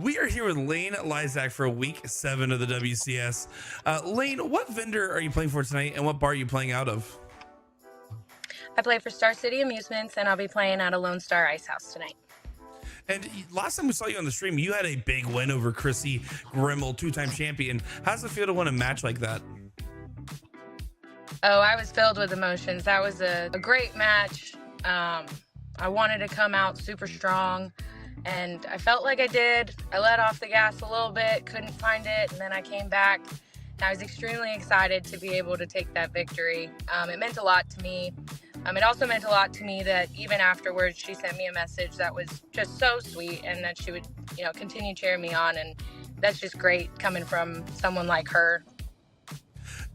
We are here with Laine Lyzak for week 7 of the WCS. Laine, what vendor are you playing for tonight, and what bar are you playing out of? I play for Star City Amusements, and I'll be playing at a Lone Star Ice House tonight. And last time we saw you on the stream, you had a big win over Chrissy Grimmel, 2-time champion. How's it feel to win a match like that? Oh, I was filled with emotions. That was a great match. I wanted to come out super strong, and I felt like I did. I let off the gas a little bit, couldn't find it, and then I came back. And I was extremely excited to be able to take that victory. It meant a lot to me. It also meant a lot to me that even afterwards, she sent me a message that was just so sweet, and that she would, continue cheering me on. And that's just great coming from someone like her.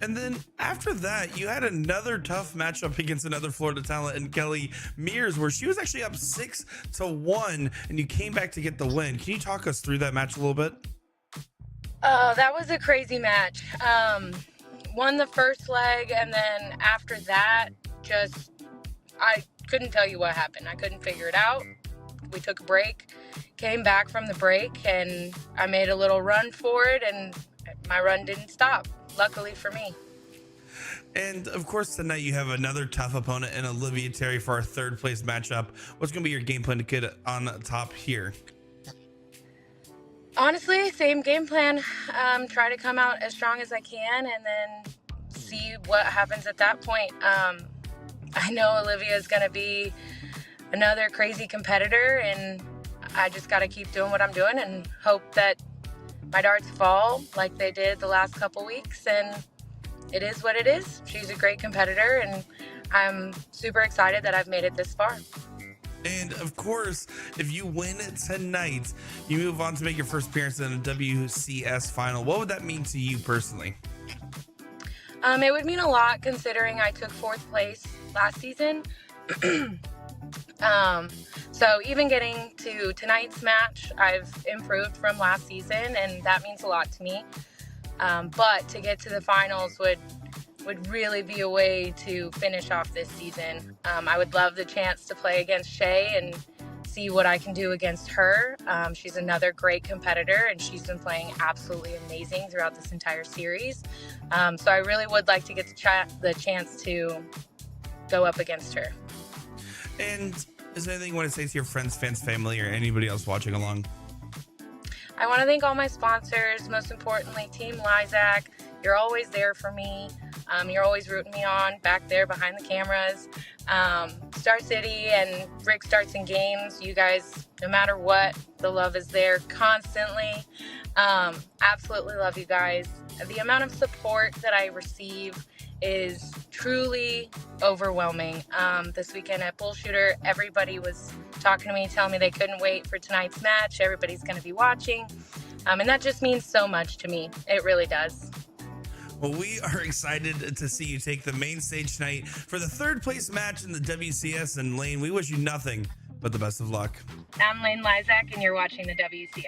And then after that, you had another tough matchup against another Florida talent in Kelly Mears, where she was actually up 6-1, and you came back to get the win. Can you talk us through that match a little bit? Oh, that was a crazy match. Won the first leg, and then after that, I couldn't tell you what happened. I couldn't figure it out. We took a break, came back from the break, and I made a little run for it, and my run didn't stop. Luckily for me. And of course, tonight you have another tough opponent in Olivia Terry for our third place matchup. What's going to be your game plan to get on top here? Honestly, same game plan. Try to come out as strong as I can, and then see what happens at that point. I know Olivia is going to be another crazy competitor, and I just got to keep doing what I'm doing and hope that my darts fall like they did the last couple weeks, and it is what it is. She's a great competitor, and I'm super excited that I've made it this far. And of course, if you win tonight, you move on to make your first appearance in a WCS final. What would that mean to you personally? It would mean a lot considering I took 4th place last season. So even getting to tonight's match, I've improved from last season, and that means a lot to me. But to get to the finals would really be a way to finish off this season. I would love the chance to play against Shay and see what I can do against her. She's another great competitor, and she's been playing absolutely amazing throughout this entire series. So I really would like to get the chance to go up against her. And is there anything you want to say to your friends, fans, family, or anybody else watching along? I want to thank all my sponsors, most importantly, Team Lyzak. You're always there for me. You're always rooting me on back there behind the cameras. Star City and Rick Starts and Games, you guys, no matter what, the love is there constantly. Absolutely love you guys. The amount of support that I receive is truly overwhelming. This weekend at Bullshooter, everybody was talking to me, telling me they couldn't wait for tonight's match. Everybody's going to be watching. And that just means so much to me. It really does. Well, we are excited to see you take the main stage tonight for the third place match in the WCS. And Laine, we wish you nothing but the best of luck. I'm Laine Lyzak, and you're watching the WCS.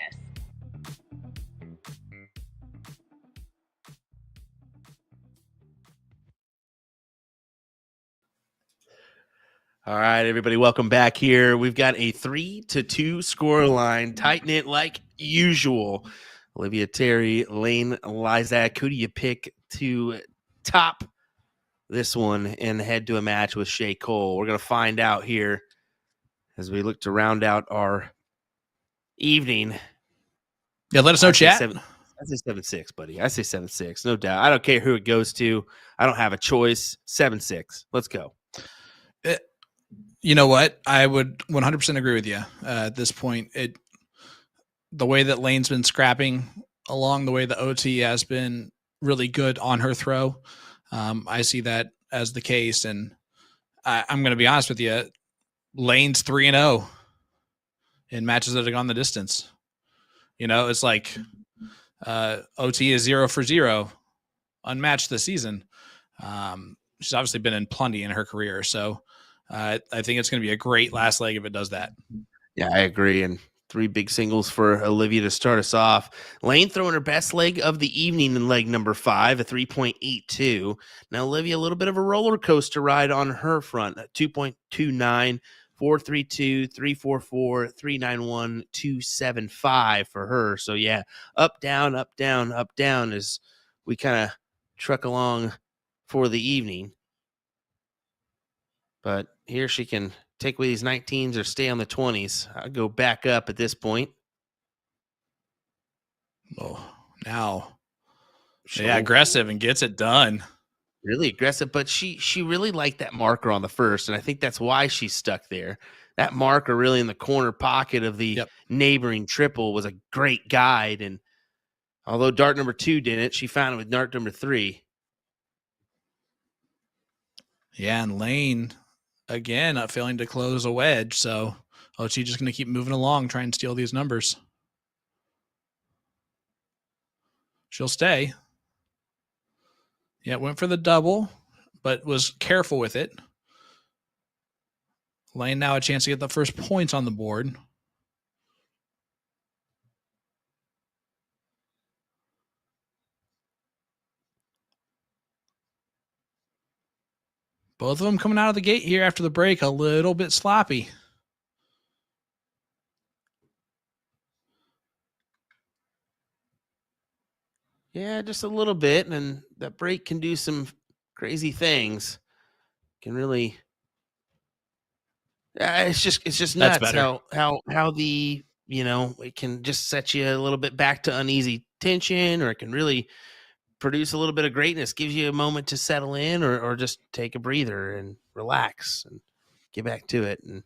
All right, everybody, welcome back here. We've got a 3-2 scoreline, tight knit like usual. Olivia Terry, Laine Lyzak, who do you pick to top this one and head to a match with Shay Cole? We're going to find out here as we look to round out our evening. Yeah, let us know, chat. I say 7-6, buddy. I say 7-6, no doubt. I don't care who it goes to. I don't have a choice. 7-6. Let's go. You know what? I would 100% agree with you at this point. The way that Laine's been scrapping along, the way the OT has been really good on her throw, I see that as the case. And I'm going to be honest with you, Laine's 3-0 in matches that have gone the distance. You know, it's like OT is 0 for 0, unmatched this season. She's obviously been in plenty in her career, so I think it's going to be a great last leg if it does that. Yeah, I agree. And 3 big singles for Olivia to start us off. Laine throwing her best leg of the evening in leg number 5, a 3.82. Now, Olivia, a little bit of a roller coaster ride on her front, 2.29, 4.32, 3.44, 3.91, 2.75 for her. So, yeah, up, down, up, down, up, down as we kind of truck along for the evening. But here she can take away these 19s or stay on the 20s. I'll go back up at this point. Oh, now. Yeah, aggressive and gets it done. Really aggressive, but she really liked that marker on the first, and I think that's why she's stuck there. That marker really in the corner pocket of the neighboring triple was a great guide, and although dart number 2 didn't, she found it with dart number 3. Yeah, and Laine, again, not failing to close a wedge, so she's just going to keep moving along, trying to steal these numbers. She'll stay. Yeah, went for the double, but was careful with it. Laine now a chance to get the first points on the board. Both of them coming out of the gate here after the break a little bit sloppy. Yeah, just a little bit, and that break can do some crazy things. Can really, it's just nuts how the it can just set you a little bit back to uneasy tension, or it can really produce a little bit of greatness. Gives you a moment to settle in, or just take a breather and relax and get back to it. And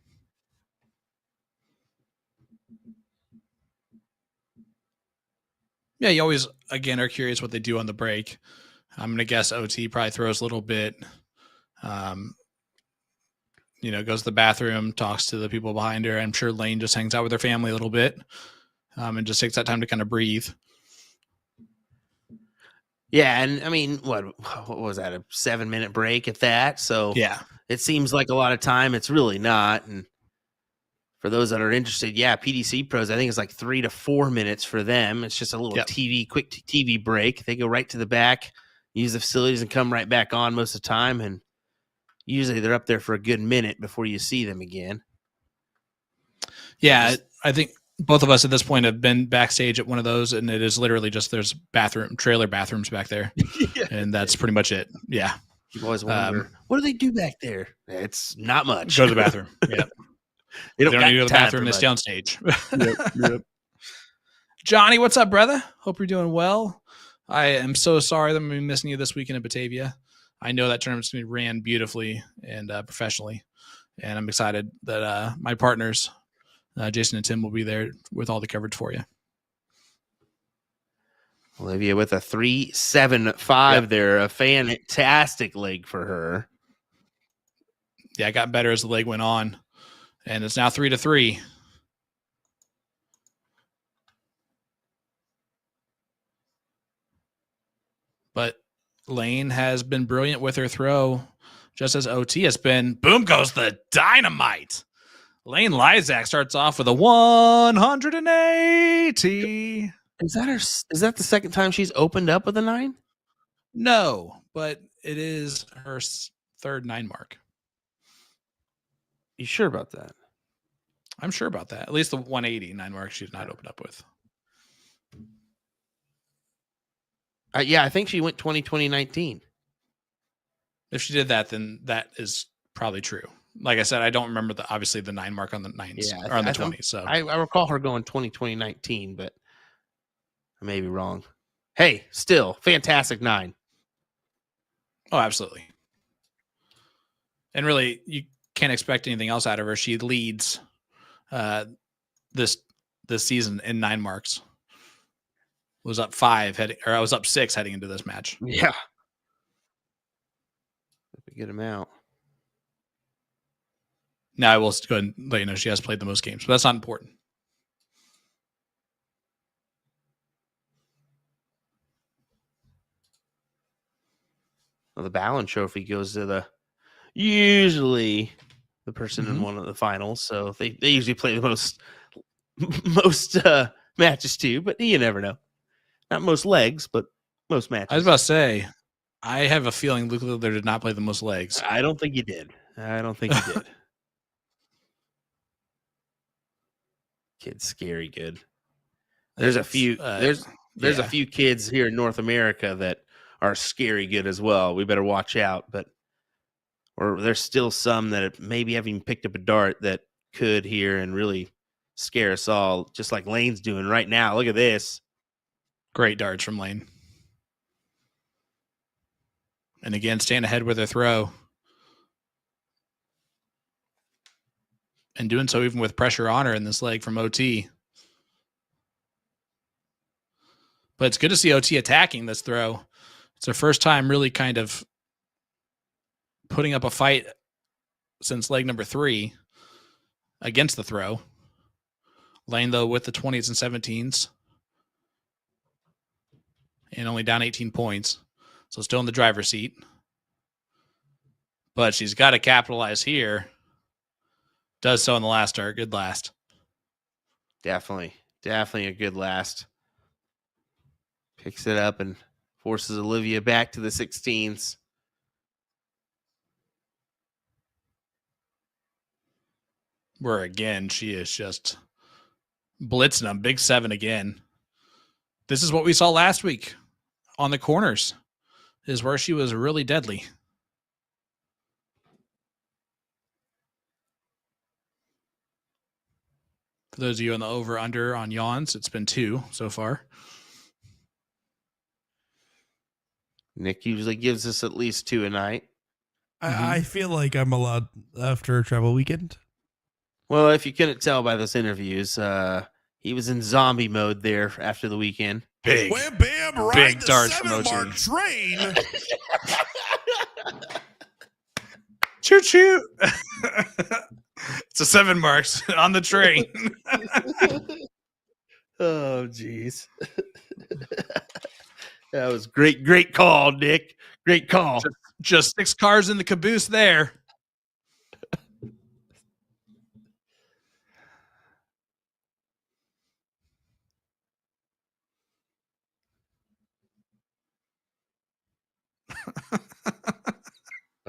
yeah, you always, again, are curious what they do on the break. I'm going to guess OT probably throws a little bit, goes to the bathroom, talks to the people behind her. I'm sure Laine just hangs out with her family a little bit and just takes that time to kind of breathe. Yeah, and I mean, what was that, a 7-minute break at that? So yeah, it seems like a lot of time. It's really not. And for those that are interested, PDC pros, I think it's like 3 to 4 minutes for them. It's just a little quick TV break. They go right to the back, use the facilities, and come right back on most of the time. And usually they're up there for a good minute before you see them again. Yeah, I think both of us at this point have been backstage at one of those, and it is literally just there's trailer bathrooms back there, and that's pretty much it. Yeah. You always wonder, what do they do back there? It's not much. Go to the bathroom. Yeah. They don't need to go to the bathroom. They stay on stage. Yep. Johnny, what's up, brother? Hope you're doing well. I am so sorry that I'm going to be missing you this weekend in Batavia. I know that tournament's going to be ran beautifully and professionally, and I'm excited that my partners, Jason and Tim, will be there with all the coverage for you. Olivia with a 3.75 there, a fantastic leg for her. Yeah, it got better as the leg went on, and it's now 3-3. But Laine has been brilliant with her throw, just as OT has been. Boom goes the dynamite. Laine Lyzak starts off with a 180. Is that the second time she's opened up with a 9? No, but it is her third 9 mark. You sure about that? I'm sure about that. At least the 189 mark she's not opened up with. Yeah, I think she went 2019. If she did that, then that is probably true. Like I said, I don't remember obviously the 9 mark on the 9s or on the 20s. So I recall her going 2019, but I may be wrong. Hey, still fantastic 9. Oh, absolutely. And really, you can't expect anything else out of her. She leads this season in 9 marks. Was up 5 I was up 6 heading into this match. Yeah. Get him out. Now I will go ahead and let you know she has played the most games, but that's not important. Well, the Ballon Trophy goes to usually the person in one of the finals, so they usually play the most matches too, but you never know. Not most legs, but most matches. I was about to say, I have a feeling Luke Lillard did not play the most legs. I don't think he did. Kid's scary good. There's a few there's a few kids here in North America that are scary good as well. We better watch out, or there's still some that maybe haven't even picked up a dart that could here and really scare us all, just like Laine's doing right now. Look at this. Great darts from Laine. And again, staying ahead with her throw. And doing so even with pressure on her in this leg from OT. But it's good to see OT attacking this throw. It's her first time really kind of putting up a fight since leg number 3 against the throw. Laine, though, with the 20s and 17s. And only down 18 points. So still in the driver's seat. But she's got to capitalize here. Does so in the last dart. Good last. Definitely a good last. Picks it up and forces Olivia back to the 16s. Where again, she is just blitzing them. Big 7 again. This is what we saw last week on the corners, is where she was really deadly. For those of you on the over-under on yawns, it's been 2 so far. Nick usually gives us at least 2 a night. I feel like I'm allowed after a travel weekend. Well, if you couldn't tell by those interviews, he was in zombie mode there after the weekend. Big, Wham, bam, right big the darts from 7-mark OT. train. Choo choo. It's a 7 marks on the train. Oh, geez. That was great call, Nick. Great call. Just 6 cars in the caboose there.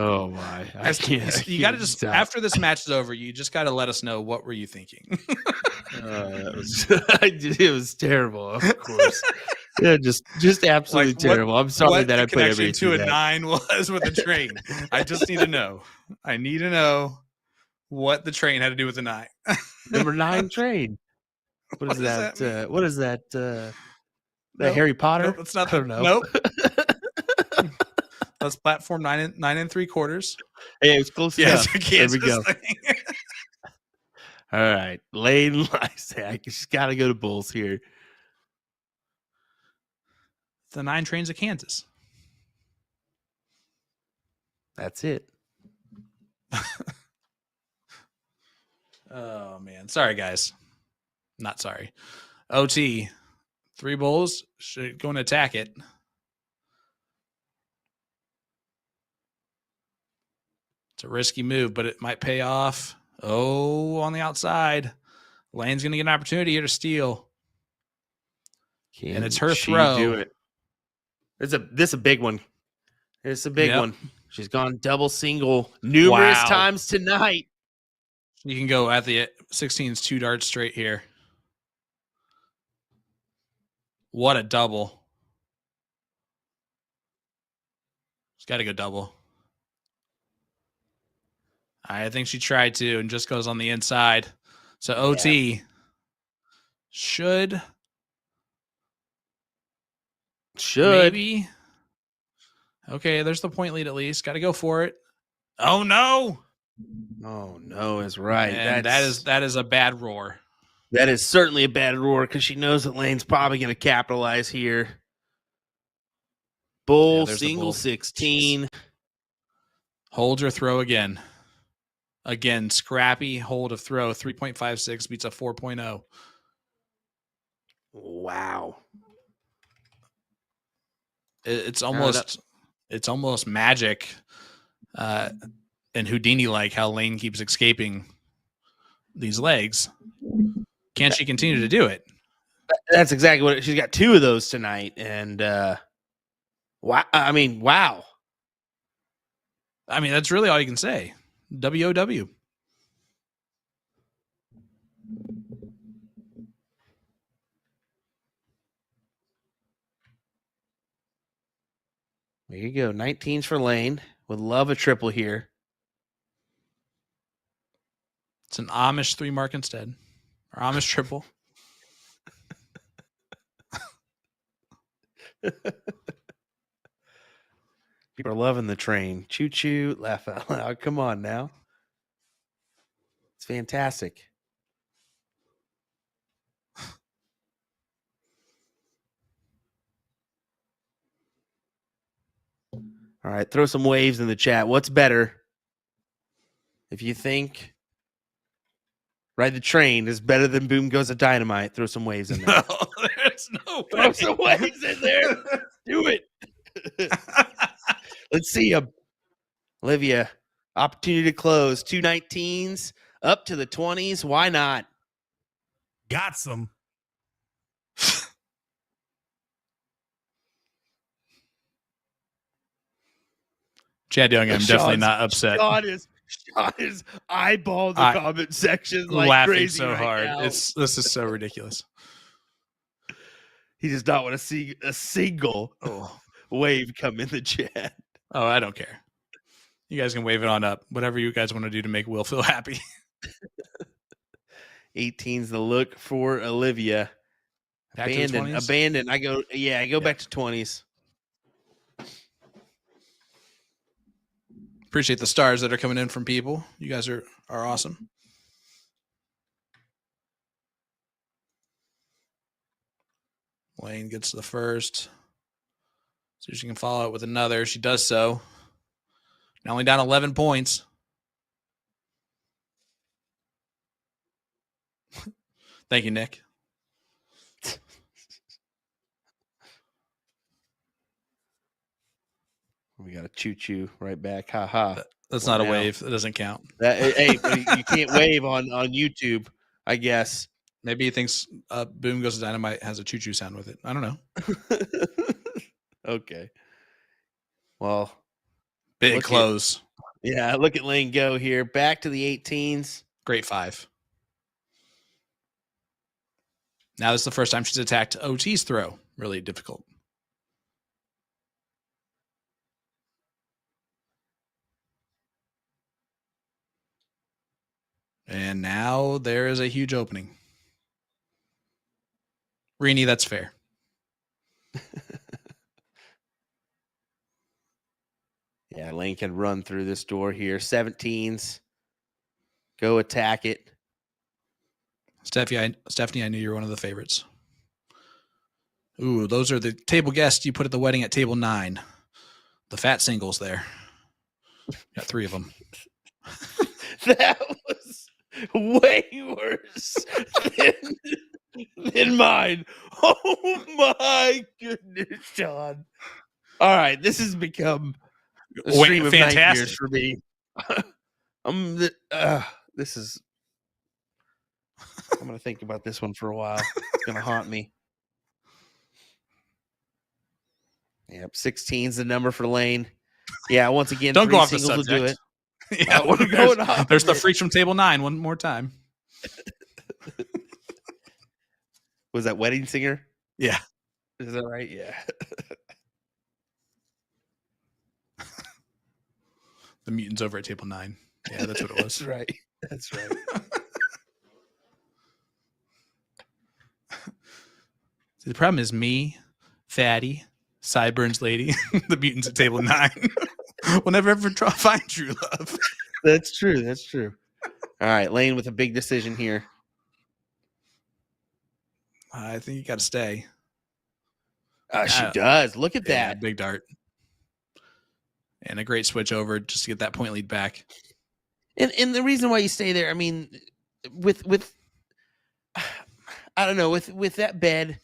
Oh my! You got to just after this match is over, you just got to let us know what were you thinking. It was terrible, of course. Yeah, just absolutely terrible. I'm sorry that I put everything 2 and 9 was with the train. I just need to know. I need to know what the train had to do with the 9. Number 9 train. What is that? What is that? Nope. Harry Potter? Nope, it's not. I don't know. Nope. That's platform 9 3/4. Hey, it's close enough. There we go. All right, Laine Lyzak. She's got to go to Bulls here. The 9 trains of Kansas. That's it. Oh man, sorry guys. Not sorry. OT, 3 bowls. Should go and attack it. It's a risky move, but it might pay off. Oh, on the outside. Laine's going to get an opportunity here to steal. And it's her throw. Do it. This is a big one. It's a big one. She's gone double single numerous times tonight. You can go at the 16s 2 darts straight here. What a double. She's got to go double. I think she tried to and just goes on the inside. So OT should. Maybe. Okay, there's the point lead at least. Got to go for it. Oh, no. Oh, no is right. And that is a bad roar. That is certainly a bad roar because she knows that Laine's probably going to capitalize here. Bull, single 16. Holds her throw again. Again, scrappy hold of throw. 3.56 beats a 4.0. Wow. It's almost magic and Houdini-like how Laine keeps escaping these legs. Can she continue to do it? That's exactly what she's got 2 of those tonight. And wow. I mean, wow. I mean, that's really all you can say. WOW. There you go. 19s for Laine. Would love a triple here. It's an Amish 3 mark instead. Or Amish triple. People are loving the train. Choo choo, laugh out loud. Come on now. It's fantastic. All right, throw some waves in the chat. What's better? If you think Ride the Train is better than Boom Goes a Dynamite, throw some waves in there. No, there's no way. Throw some waves in there. Do it. Let's see them. Olivia, opportunity to close. 2 19s up to the 20s. Why not? Got some. Chad Young, I'm definitely not upset. Sean is eyeball the comment section like laughing crazy so right hard. now. This is so ridiculous. He does not want to see a single wave come in the chat. Oh, I don't care. You guys can wave it on up. Whatever you guys want to do to make Will feel happy. 18's the look for Olivia. Abandon. I go back to 20s. Appreciate the stars that are coming in from people. You guys are awesome. Laine gets to the first. See if she can follow it with another. She does so. Now only down 11 points. Thank you, Nick. We got a choo-choo right back. Ha ha. That's not a wave. That doesn't count. Hey, you can't wave on YouTube, I guess. Maybe he thinks Boom Goes to Dynamite has a choo-choo sound with it. I don't know. Okay. Well, big close. Look at Laine go here. Back to the 18s. Great 5. Now this is the first time she's attacked OT's throw. Really difficult. And now there is a huge opening. Rini, that's fair. Yeah, Laine can run through this door here. 17s. Go attack it. Stephanie, I knew you were one of the favorites. Ooh, those are the table guests you put at the wedding at table 9. The fat singles there. Got 3 of them. That was way worse than mine. Oh my goodness, Sean. All right, this has become a stream of nightmares for me. This is. I'm gonna think about this one for a while. It's gonna haunt me. Yep, 16's the number for Laine. Yeah, once again, Don't 3 go off the singles will do subject. it. Yeah, We're going off. There's the freaks from table 9 one more time. Was that Wedding Singer? Yeah. Is that right? Yeah. The mutants over at table 9. Yeah, that's what it was. That's right. That's right. See, the problem is me, Fatty, Sideburns Lady, the mutants at table 9. We'll never ever find true love. That's true. That's true. All right, Laine with a big decision here. I think you got to stay. She does. Look at that. Big dart. And a great switch over just to get that point lead back. And the reason why you stay there, I mean, with I don't know, with that bed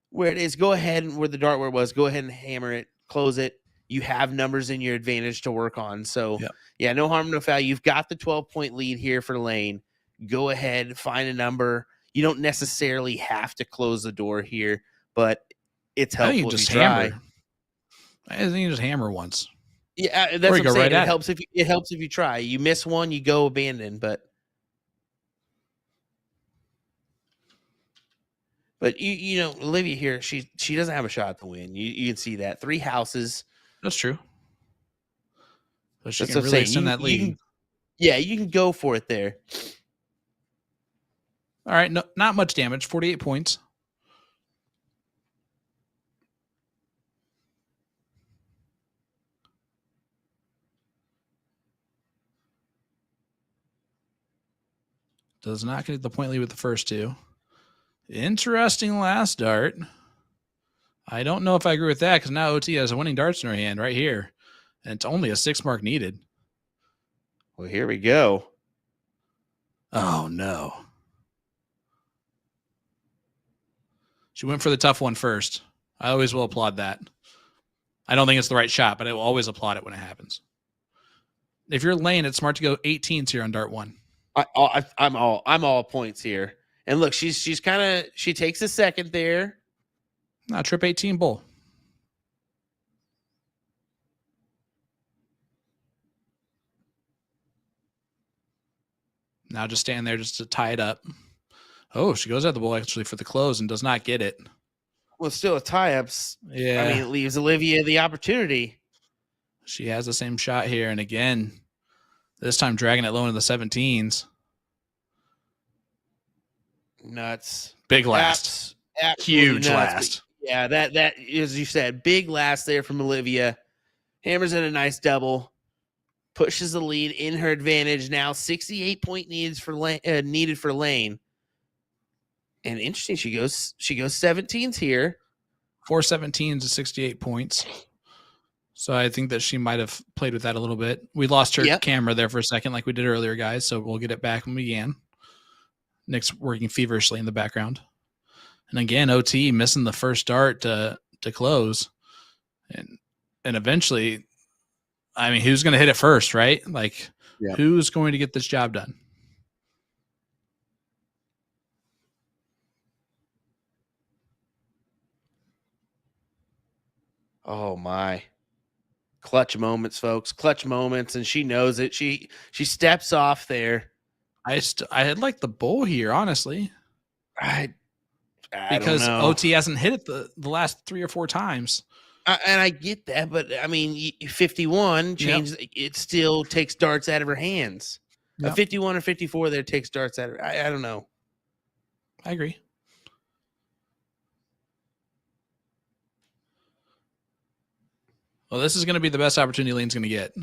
where it is, go ahead and where the dart where it was, go ahead and hammer it, close it. You have numbers in your advantage to work on. So yeah, no harm, no foul. You've got the 12-point lead here for Laine. Go ahead, find a number. You don't necessarily have to close the door here, but it's helpful I think if just you try. hammer. I think you just hammer once. Yeah, that's what I'm saying. Right it helps if you try. You miss one, you go abandon, but you know, Olivia here, she doesn't have a shot to win. You can see that. 3 houses. That's true. But she That's can what I'm really saying. extend that lead. You can go for it there. All right, no, not much damage. 48 points. Does not get the point lead with the first 2. Interesting last dart. I don't know if I agree with that because now OT has a winning darts in her hand right here. And it's only a 6 mark needed. Well, here we go. Oh, no. She went for the tough one first. I always will applaud that. I don't think it's the right shot, but I will always applaud it when it happens. If you're Laine, it's smart to go 18s here on dart 1. I'm all points here. And look, she takes a second there. Now trip 18 bull. Now just stand there just to tie it up. Oh, she goes at the bull actually for the close and does not get it. Well, still a tie-ups. Yeah. I mean, it leaves Olivia the opportunity. She has the same shot here. And again, this time dragging it low into the 17s. Nuts. Big last. Huge nuts, last. Yeah, that as you said, big last there from Olivia. Hammers in a nice double. Pushes the lead in her advantage. Now 68 point needed for Laine. And interesting, she goes 17s here. 4 17s to 68 points. So I think that she might have played with that a little bit. We lost her camera there for a second like we did earlier, guys. So we'll get it back when we can. Nick's working feverishly in the background. And again, OT missing the first dart to close. And eventually, I mean, who's going to hit it first, right? Like, who's going to get this job done? Oh, my. Clutch moments, folks. Clutch moments, and she knows it. She steps off there. I had like the bull here, honestly. I because don't know. OT hasn't hit it the last 3 or 4 times. And I get that, but I mean, 51 changes. It still takes darts out of her hands. A 51 or 54 there takes darts out of her. I don't know. I agree. Well, this is going to be the best opportunity Laine's going to get.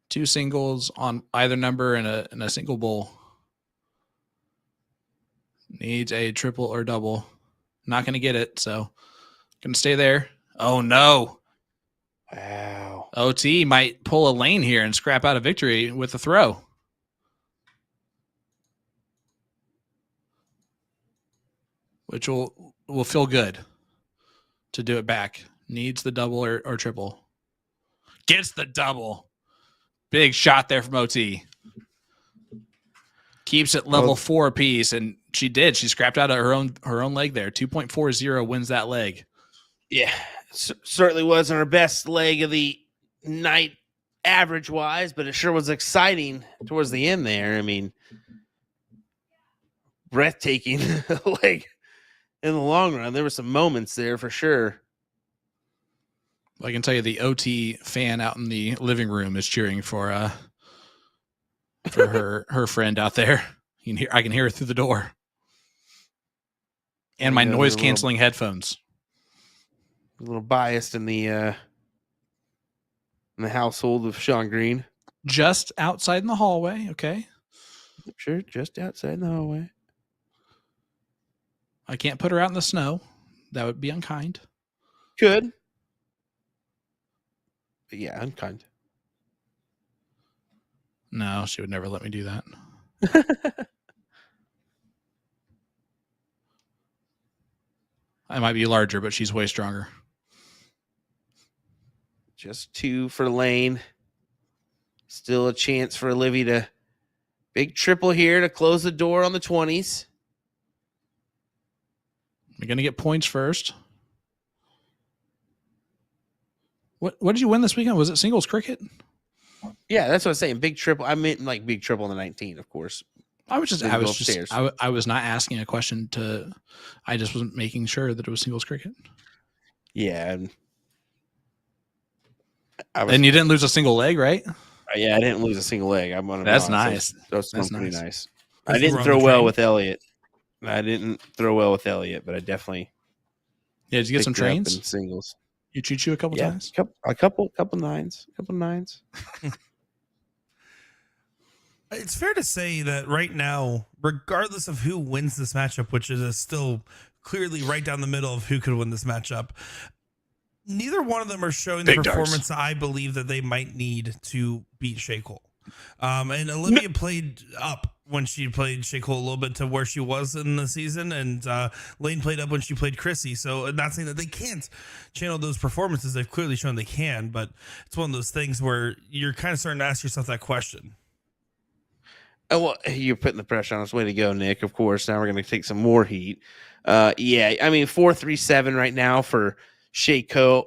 2 singles on either number and a single bull. Needs a triple or double. Not going to get it, so going to stay there. Oh, no. Wow. OT might pull a Laine here and scrap out a victory with a throw. Which will feel good to do it back. Needs the double or triple. Gets the double. Big shot there from OT. Keeps it level 4 apiece, and she did. She scrapped out of her own leg there. 2.40 wins that leg. Yeah, certainly wasn't her best leg of the night average-wise, but it sure was exciting towards the end there. I mean, breathtaking leg in the long run. There were some moments there for sure. I can tell you the OT fan out in the living room is cheering for her friend out there. I can hear her through the door. And my noise canceling headphones. A little biased in the household of Sean Green. Just outside in the hallway, okay? Sure, just outside in the hallway. I can't put her out in the snow. That would be unkind. Could. But yeah, unkind. No, she would never let me do that. I might be larger, but she's way stronger. Just 2 for Laine. Still a chance for Olivia to big triple here to close the door on the 20s. We're going to get points first. What did you win this weekend? Was it singles cricket? Yeah, that's what I'm saying. Big triple. I meant like big triple in the 19, of course. I was not asking a question I just wasn't making sure that it was singles cricket. Yeah. And you didn't lose a single leg, right? Yeah, I didn't lose a single leg. That's nice. That's pretty nice. I didn't throw well with Elliot. But I definitely. Yeah, did you get some trains? In singles. You choo-choo a couple times? A couple nines. It's fair to say that right now, regardless of who wins this matchup, which is still clearly right down the middle of who could win this matchup, neither one of them are showing the performance I believe that they might need to beat Shea Cole. And Olivia played up when she played Shea Cole a little bit to where she was in the season, and Laine played up when she played Chrissy. So not saying that they can't channel those performances. They've clearly shown they can, but it's one of those things where you're kind of starting to ask yourself that question. Oh, well, you're putting the pressure on us. Way to go, Nick. Of course, now we're going to take some more heat. Yeah, I mean, 4.37 right now for Shea Cole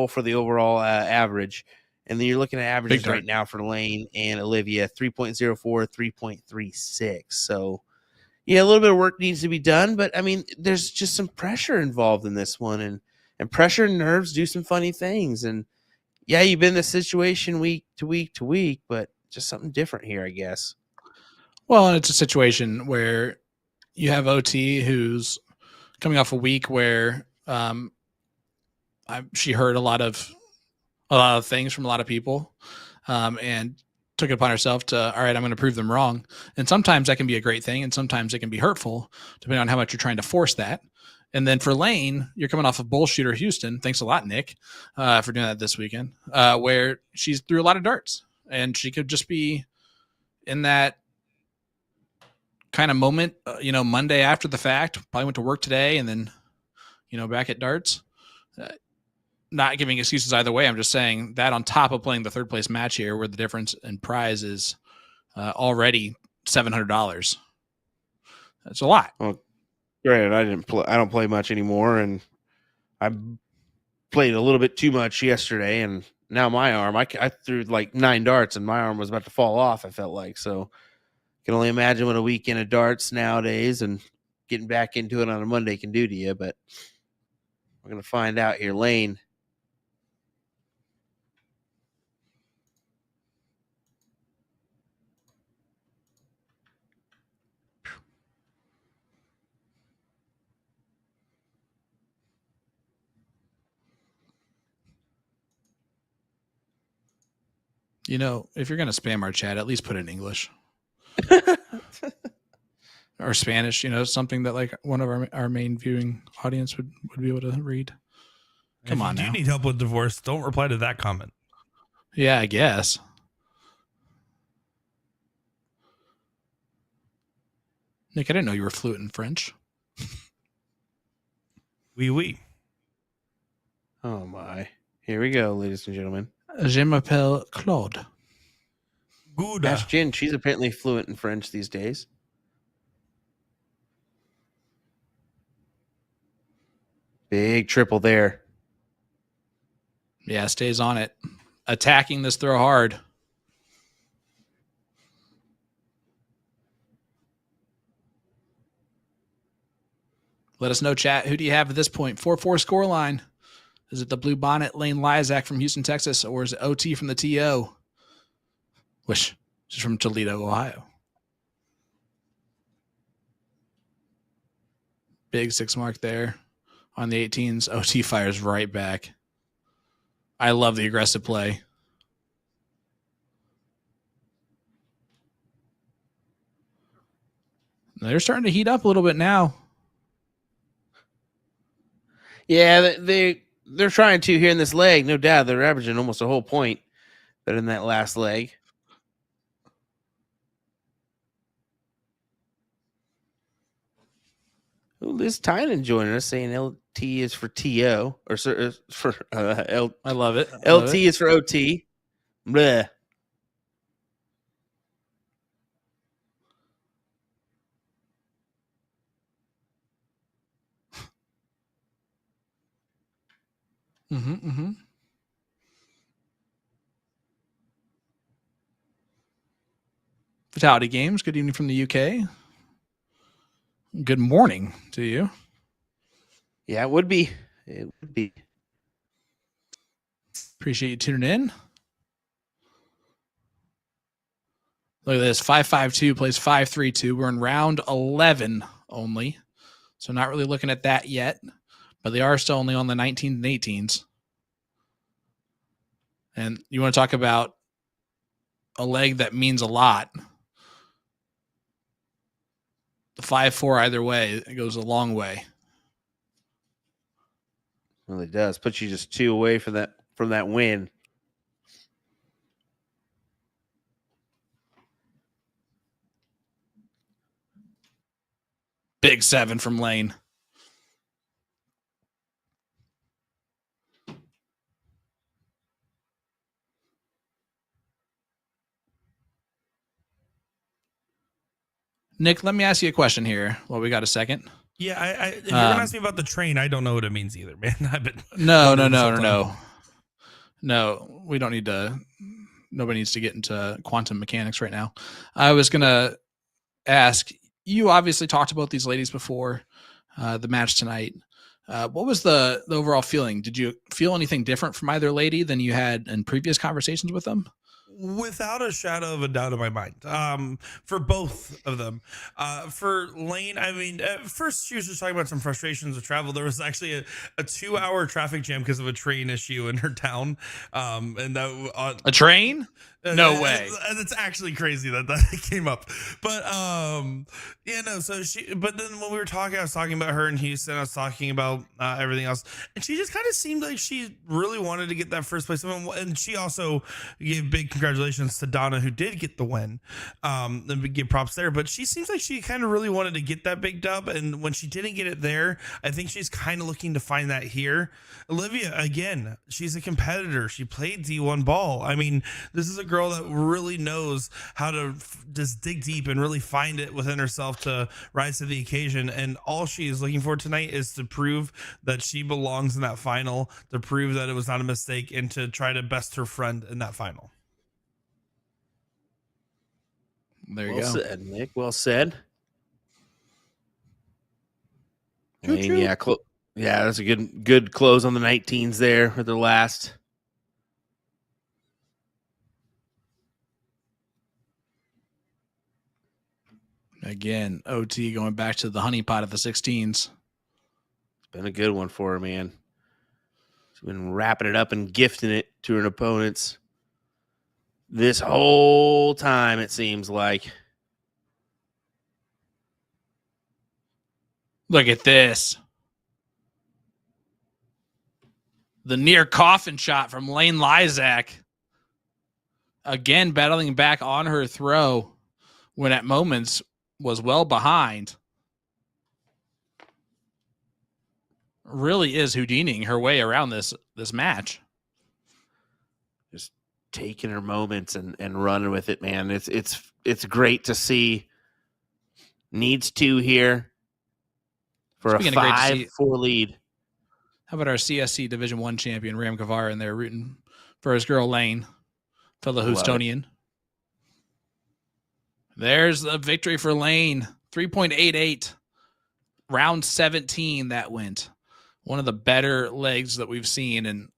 for the overall average. And then you're looking at averages right now for Laine and Olivia, 3.04, 3.36. So, yeah, a little bit of work needs to be done. But, I mean, there's just some pressure involved in this one. And pressure and nerves do some funny things. And, yeah, you've been in this situation week to week, but just something different here, I guess. Well, and it's a situation where you have OT who's coming off a week where she heard a lot of things from a lot of people and took it upon herself to, all right, I'm going to prove them wrong. And sometimes that can be a great thing, and sometimes it can be hurtful, depending on how much you're trying to force that. And then for Laine, you're coming off of bullshooter Houston. Thanks a lot, Nick, for doing that this weekend, where she's threw a lot of darts, and she could just be in that kind of moment, Monday after the fact, probably went to work today and then, back at darts. Not giving excuses either way. I'm just saying that on top of playing the third place match here, where the difference in prize is already $700. That's a lot. Well, granted, I don't play much anymore, and I played a little bit too much yesterday, and now my arm, I threw like 9 darts, and my arm was about to fall off. I felt like so. Can only imagine what a weekend of darts nowadays and getting back into it on a Monday can do to you. But we're going to find out here. Laine. If you're going to spam our chat, at least put it in English. Or Spanish, something that like one of our main viewing audience would be able to read. Come on now. If you do need help with divorce, don't reply to that comment. Yeah, I guess. Nick, I didn't know you were fluent in French. Oui. Oh my. Here we go, ladies and gentlemen. Je m'appelle Claude. Good. Ask Jen. She's apparently fluent in French these days. Big triple there. Yeah, stays on it. Attacking this throw hard. Let us know, chat. Who do you have at this point? 4-4 scoreline. Is it the Blue Bonnet Laine Lyzak from Houston, Texas, or is it OT from the TO? Which is from Toledo, Ohio. Big 6 mark there on the 18s. OT fires right back. I love the aggressive play. They're starting to heat up a little bit now. Yeah, they're trying to here in this leg. No doubt, they're averaging almost a whole point better in that last leg. Oh, Liz Tynan joining us saying LT is for TO or for L. I love it. LT is for OT. Bleh. Fatality Games, good evening from the UK. Good morning to you. Yeah, it would be. It would be. Appreciate you tuning in. Look at this. 5-5-2 plays 5-3-2. We're in round 11 only. So not really looking at that yet. But they are still only on the 19s and 18s. And you want to talk about a leg that means a lot. The 5-4 either way, it goes a long way. Well, it does. Puts you just 2 away from that win. Big 7 from Laine. Nick, let me ask you a question here. Well, we got a second. Yeah, if you're gonna ask me about the train, I don't know what it means either, man. No. We don't need to. Nobody needs to get into quantum mechanics right now. I was gonna ask. You obviously talked about these ladies before the match tonight. What was the overall feeling? Did you feel anything different from either lady than you had in previous conversations with them? Without a shadow of a doubt in my mind, for both of them. For Laine, I mean, at first she was just talking about some frustrations with travel. There was actually a 2-hour traffic jam because of a train issue in her town. And that a train? No way. It's actually crazy that came up. But yeah, no. But then when we were talking, I was talking about her in Houston. I was talking about everything else, and she just kind of seemed like she really wanted to get that first place win. And she also gave big congratulations to Donna, who did get the win. And give props there. But she seems like she kind of really wanted to get that big dub, and when she didn't get it there, I think she's kind of looking to find that here. Olivia, again, she's a competitor. She played D1 ball. I mean, this is a girl that really knows how to just dig deep and really find it within herself to rise to the occasion. And all she is looking for tonight is to prove that she belongs in that final, to prove that it was not a mistake, and to try to best her friend in that final. There you go. Well said, Nick. Well said. Laine, yeah, that's a good close on the 19s there with the last. Again, OT going back to the honeypot of the 16s. It's been a good one for her, man. She's been wrapping it up and gifting it to her opponents this whole time, it seems like. Look at this. The near coffin shot from Laine Lyzak. Again, battling back on her throw when at moments was well behind. Really is Houdining her way around this match. Just taking her moments and running with it, man. It's great to see. Needs 2 here for Speaking a of great to see, 5-4 lead. how about our CSC Division 1 champion, Ram Kavar, in there rooting for his girl, Laine, fellow Houstonian. There's a victory for Laine. 3.88. Round 17 that went. One of the better legs that we've seen, and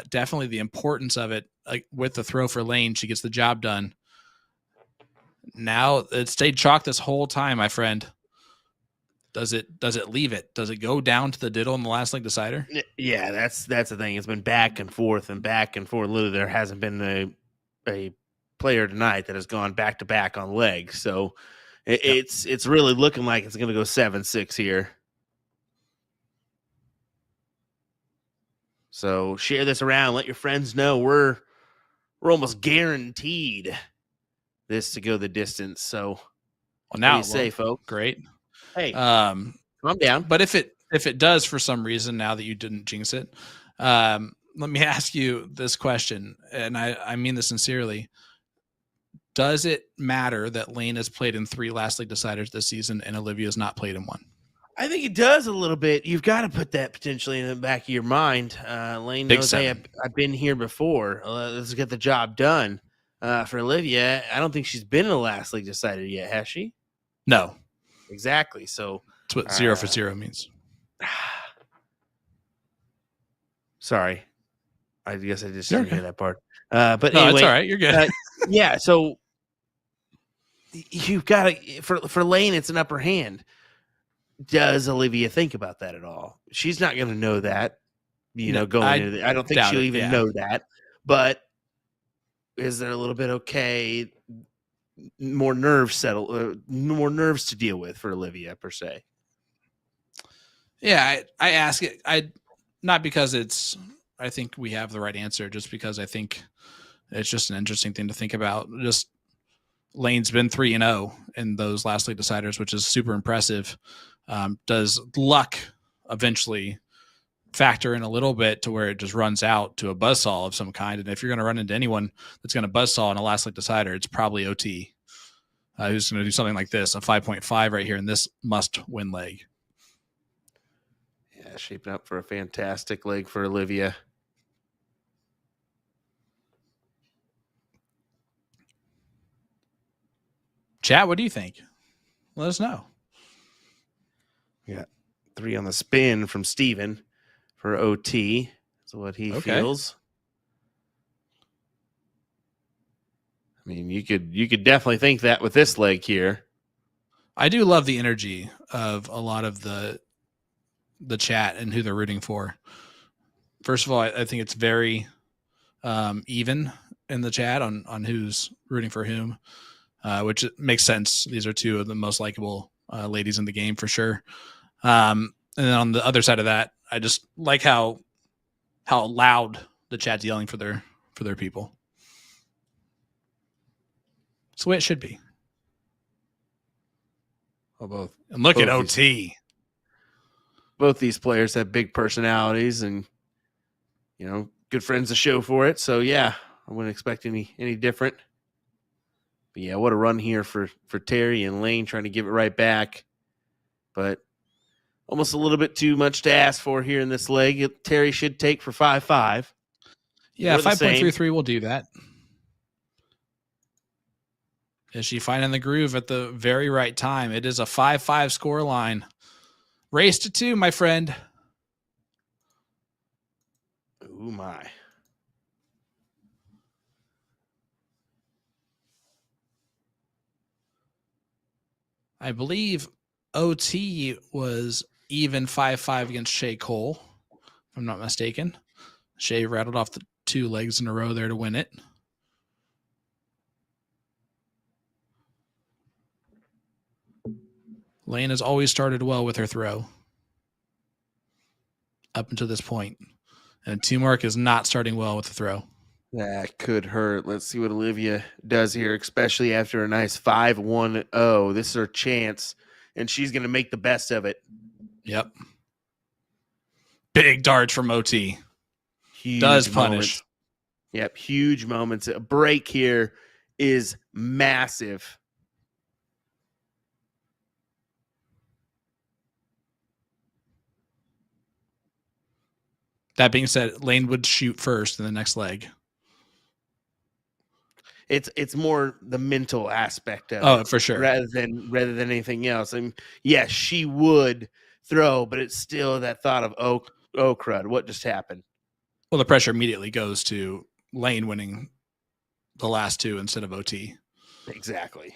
definitely the importance of it. Like with the throw for Laine, she gets the job done. Now it stayed chalk this whole time, my friend. Does it leave it? Does it go down to the diddle in the last leg decider? Yeah, that's the thing. It's been back and forth and back and forth. Literally, there hasn't been a player tonight that has gone back to back on legs. So it's really looking like it's going to go 7-6 here. So share this around. Let your friends know we're almost guaranteed this to go the distance. So now what do you say, folks? Great. Hey, calm down. But if it does for some reason, now that you didn't jinx it, let me ask you this question, and I mean this sincerely. Does it matter that Laine has played in 3 last league deciders this season and Olivia has not played in 1? I think it does a little bit. You've got to put that potentially in the back of your mind. Laine knows, hey, I've been here before. Let's get the job done. For Olivia, I don't think she's been in the last league decider yet, has she? No. Exactly. So that's what 0 for 0 means. Sorry. I guess I just didn't hear that part. But anyway, it's all right. You're good. Yeah. So you've got to, for Laine, it's an upper hand. Does Olivia think about that at all? She's not going to know that, going into I don't think she'll even know that. But is there a little bit more nerves to deal with for Olivia per se? Yeah, I ask it. Not because I think we have the right answer, just because I think it's just an interesting thing to think about. Just Laine's been 3-0 in those last league deciders, which is super impressive. Does luck eventually factor in a little bit to where it just runs out to a buzzsaw of some kind? And if you're going to run into anyone that's going to buzzsaw in a last league decider, it's probably OT, who's going to do something like this, a 5.5 right here in this must-win leg. Yeah, shaping up for a fantastic leg for Olivia. Chat, what do you think? Let us know. We got 3 on the spin from Steven for OT. That's what he feels. I mean, you could definitely think that with this leg here. I do love the energy of a lot of the chat and who they're rooting for. First of all, I think it's very even in the chat on who's rooting for whom, which makes sense. These are 2 of the most likable ladies in the game for sure. And then on the other side of that, I just like how loud the chat's yelling for their people. It's the way it should be. Well, and look at OT. Both these players have big personalities and, good friends to show for it. So, yeah, I wouldn't expect any different. But, yeah, what a run here for Terry and Laine trying to give it right back. But almost a little bit too much to ask for here in this leg. Terry should take for 5-5. Yeah, 5.33 will do that. Is she finding the groove at the very right time? It is a 5-5 score line. Race to 2, my friend. Oh, my. I believe OT was even 5-5 against Shay Cole, if I'm not mistaken. Shay rattled off the 2 legs in a row there to win it. Laine has always started well with her throw up until this point. And Tumark is not starting well with the throw. That could hurt. Let's see what Olivia does here, especially after a nice 5-1-0. This is her chance, and she's going to make the best of it. Yep. Big darts from OT. Huge does punish. Yep, huge moments. A break here is massive. That being said, Laine would shoot first in the next leg. It's more the mental aspect of it, for sure, rather than anything else. I mean, yes, she would throw, but it's still that thought of oh crud, what just happened? Well, the pressure immediately goes to Laine winning the last two instead of OT. Exactly.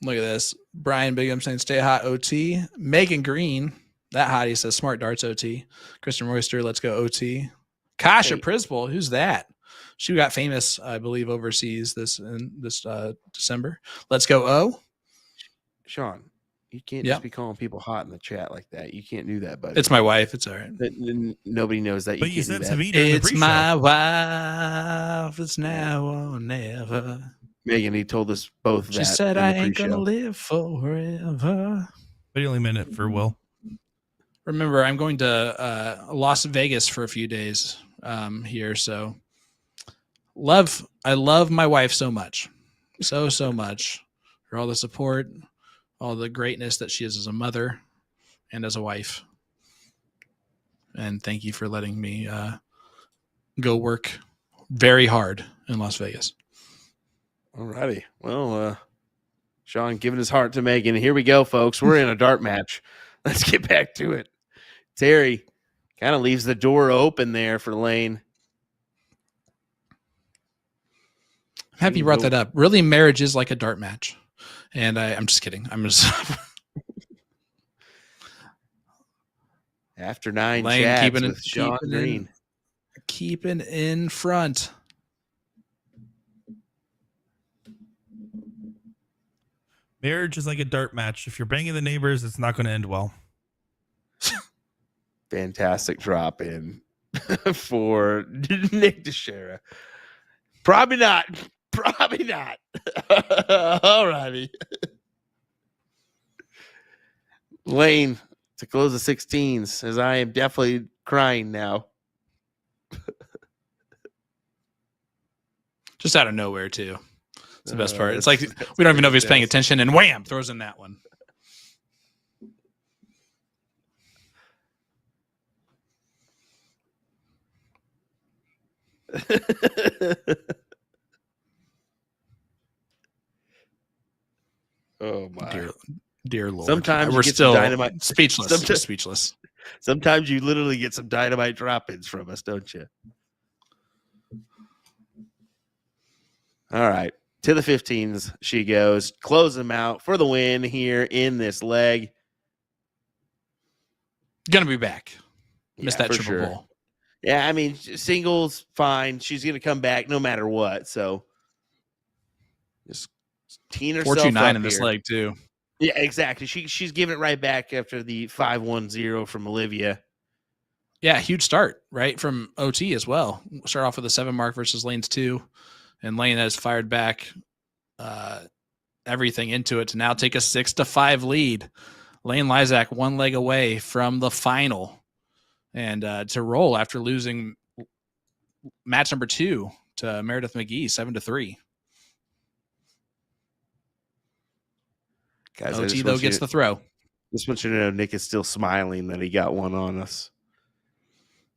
Look at this. Brian Bigham saying stay hot OT. Megan Green, that hottie, says smart darts OT. Kristen Royster, let's go OT. Kasha Prisbel, who's that? She got famous, I believe, overseas this December. Let's go O. Sean, you can't just be calling people hot in the chat like that. You can't do that, buddy. It's my wife. It's all right. Nobody knows that. But you said to me it's my wife. It's now or never. Megan, he told us both that. She said, I ain't going to live forever. But he only meant it for Will. Remember, I'm going to Las Vegas for a few days here. So I love my wife so much. So much for all the support, all the greatness that she is as a mother and as a wife. And thank you for letting me go work very hard in Las Vegas. All righty. Well, Sean giving his heart to Megan. Here we go, folks. We're in a dart match. Let's get back to it. Terry kind of leaves the door open there for Laine. I'm happy you brought that up. Really, marriage is like a dart match. And I'm just kidding. I'm just after 9 Laine chats with Sean Green. Keeping in front. Marriage is like a dart match. If you're banging the neighbors, it's not going to end well. Fantastic drop in for Nick Teixeira. Probably not. Probably not. All righty. Laine to close the 16s says, I am definitely crying now. Just out of nowhere, too. It's the best part. It's like we don't even know if he's paying attention, and wham, throws in that one. Oh my dear Lord! Sometimes we're still dynamite. Speechless. Speechless. Sometimes you literally get some dynamite drop-ins from us, don't you? All right. To the 15s, she goes. Close them out for the win here in this leg. Gonna be back. Missed that triple bowl. Yeah, I mean, singles, fine. She's gonna come back no matter what. So just teen herself 4-2-9 in here. this leg too. Yeah, exactly. She's giving it right back after the 5-1-0 from Olivia. Yeah, huge start, right? From OT as well. Start off with a 7 mark versus Laine's 2. And Laine has fired back everything into it to now take a 6-5 lead. Laine Lyzak 1 leg away from the final. And to roll after losing match number 2 to Meredith McGee, 7-3. Guys, OT, though, gets the throw. Just want you to know Nick is still smiling that he got one on us.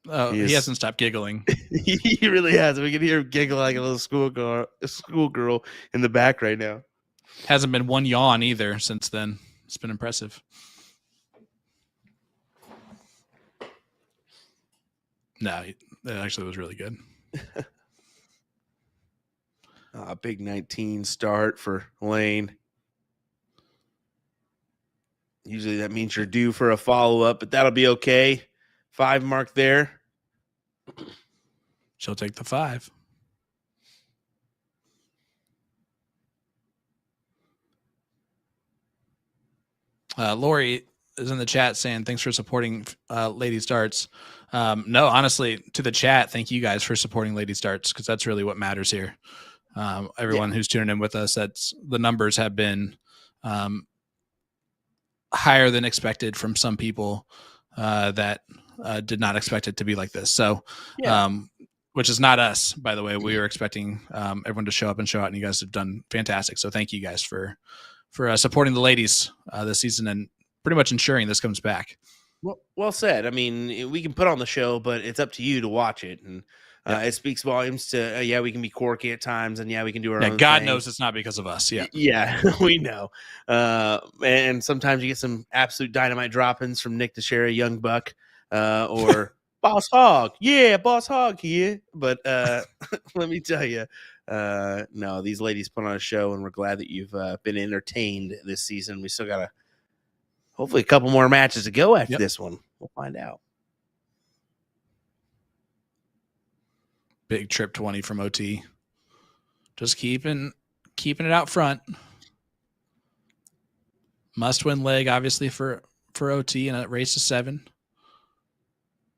Oh, he hasn't stopped giggling. He really has. We can hear him giggle like a little schoolgirl in the back right now. Hasn't been one yawn either since then. It's been impressive. No, it actually was really good. Big 19 start for Laine. Usually that means you're due for a follow-up, but that'll be okay. 5 mark there. She'll take the 5. Lori is in the chat saying, thanks for supporting Ladies Darts. No, honestly, to the chat, thank you guys for supporting Ladies Darts, because that's really what matters here. Everyone who's tuning in with us, the numbers have been higher than expected from some people. that did not expect it to be like this. So, Yeah. which is not us, by the way. We were expecting everyone to show up and show out, and you guys have done fantastic. So thank you guys for supporting the ladies this season and pretty much ensuring this comes back. Well said. I mean, we can put on the show, but it's up to you to watch it, and it speaks volumes to. We can be quirky at times, and we can do our own. God thing. knows it's not because of us. Yeah, we know. And sometimes you get some absolute dynamite drop-ins from Nick Teixeira, Young Buck, or Boss Hog. Yeah, Boss Hog here. But let me tell you, no, these ladies put on a show, and we're glad that you've been entertained this season. We still got hopefully a couple more matches to go after this one. We'll find out. Big trip 20 from OT. Just keeping it out front. Must win leg, obviously, for OT in a race to 7.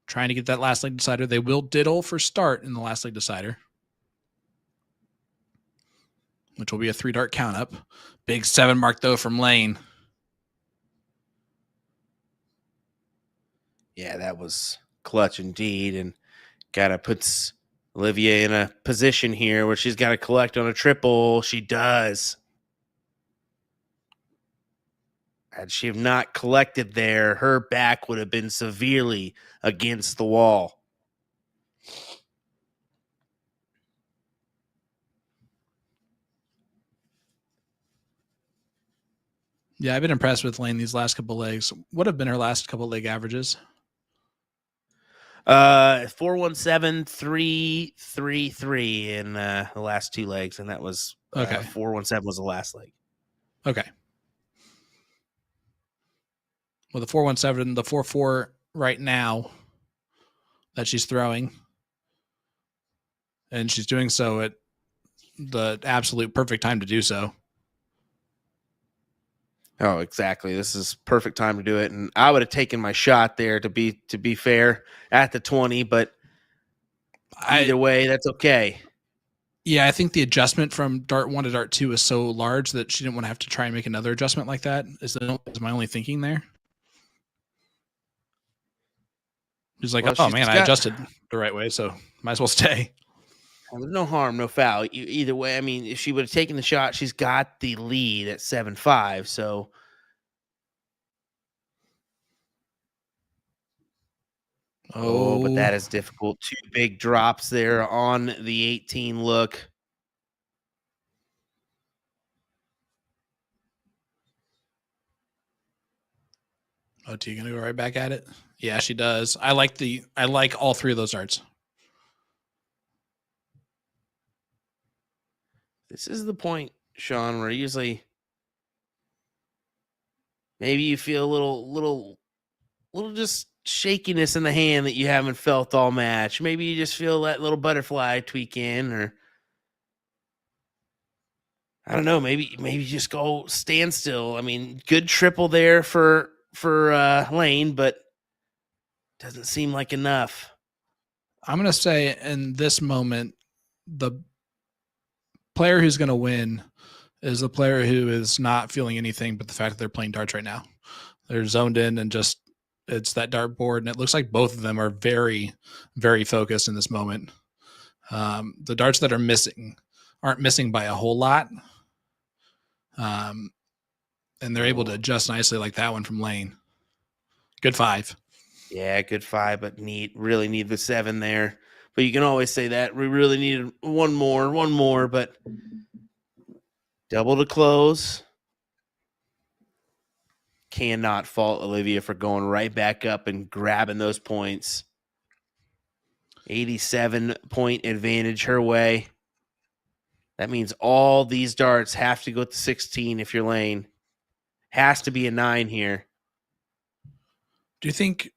Trying to get that last leg decider. They will diddle for start in the last leg decider, which will be a 3-dart count up. Big 7 mark, though, from Laine. Yeah, that was clutch indeed, and kind of puts Olivia in a position here where she's got to collect on a triple. She does. Had she have not collected there, her back would have been severely against the wall. Yeah, I've been impressed with Laine these last couple legs. What have been her last couple leg averages? 417.333 in the last 2 legs, and that was 417 was the last leg. Okay. Well, the 417, the 44 right now that she's throwing, and she's doing so at the absolute perfect time to do so. Oh, exactly. This is perfect time to do it, and I would have taken my shot there to be fair at the 20, but either way, that's okay. Yeah, I think the adjustment from dart 1 to dart 2 is so large that she didn't want to have to try and make another adjustment like that. Is my only thinking there. She's like, I adjusted the right way, so might as well stay. There's no harm, no foul. Either way, I mean, if she would have taken the shot, she's got the lead at 7-5. So, but that is difficult. 2 big drops there on the 18 look. OT gonna go right back at it. Yeah, she does. I like all 3 of those darts. This is the point, Sean, where usually maybe you feel a little just shakiness in the hand that you haven't felt all match. Maybe you just feel that little butterfly tweak in, or I don't know. Maybe just go stand still. I mean, good triple there for Laine, but doesn't seem like enough. I'm gonna say in this moment, the player who's going to win is the player who is not feeling anything but the fact that they're playing darts right now. They're zoned in and just it's that dart board, and it looks like both of them are very, very focused in this moment. The darts that are missing aren't missing by a whole lot, and they're able to adjust nicely like that one from Laine. Good 5. Yeah, good 5, but really need the 7 there. But you can always say that. We really needed one more, but double to close. Cannot fault Olivia for going right back up and grabbing those points. 87-point advantage her way. That means all these darts have to go to 16 if you're Laine. Has to be a 9 here. Do you think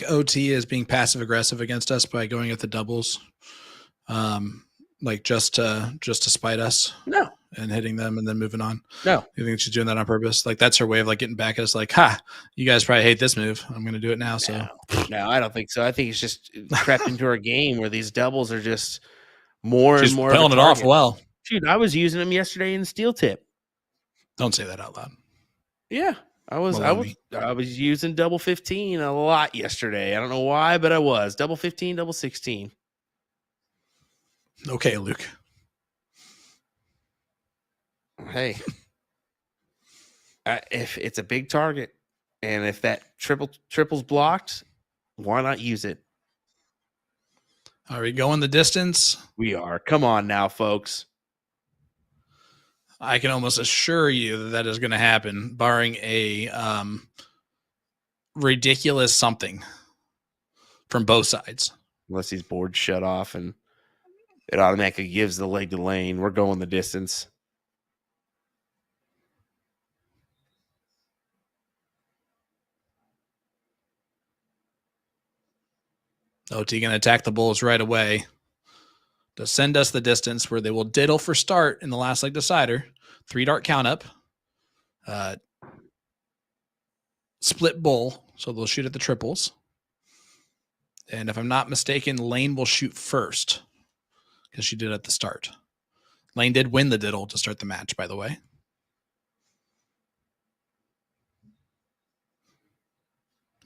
OT is being passive aggressive against us by going at the doubles, like just to spite us? No. And hitting them and then moving on? No. You think she's doing that on purpose? Like that's her way of like getting back at us? Like, ha! You guys probably hate this move. I'm going to do it now. So no, I don't think so. I think it's just crept into her game where these doubles are just more and more. She's pulling it off well. Dude, I was using them yesterday in steel tip. Don't say that out loud. Yeah. I was using double 15 a lot yesterday. I don't know why, but I was double 15, double 16. Okay, Luke. Hey, if it's a big target, and if that triple's blocked, why not use it? Are we going the distance? We are. Come on now, folks. I can almost assure you that is going to happen, barring a ridiculous something from both sides. Unless these boards shut off and it automatically gives the leg to Laine. We're going the distance. OT going to attack the Bulls right away to send us the distance where they will diddle for start in the last leg decider. 3-dart count up. Split bull, so they'll shoot at the triples. And if I'm not mistaken, Laine will shoot first because she did at the start. Laine did win the diddle to start the match, by the way.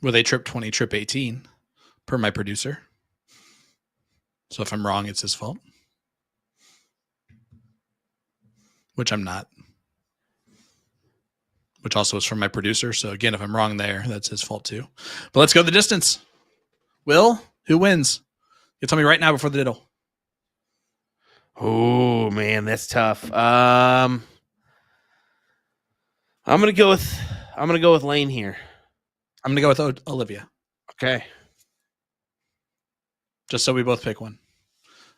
Where they trip 20, trip 18, per my producer. So if I'm wrong, it's his fault. Which I'm not. Which also is from my producer. So again, if I'm wrong there, that's his fault too. But let's go the distance. Will, who wins? You tell me right now before the diddle. Oh man, that's tough. I'm gonna go with Laine here. I'm gonna go with Olivia. Okay. Just so we both pick one.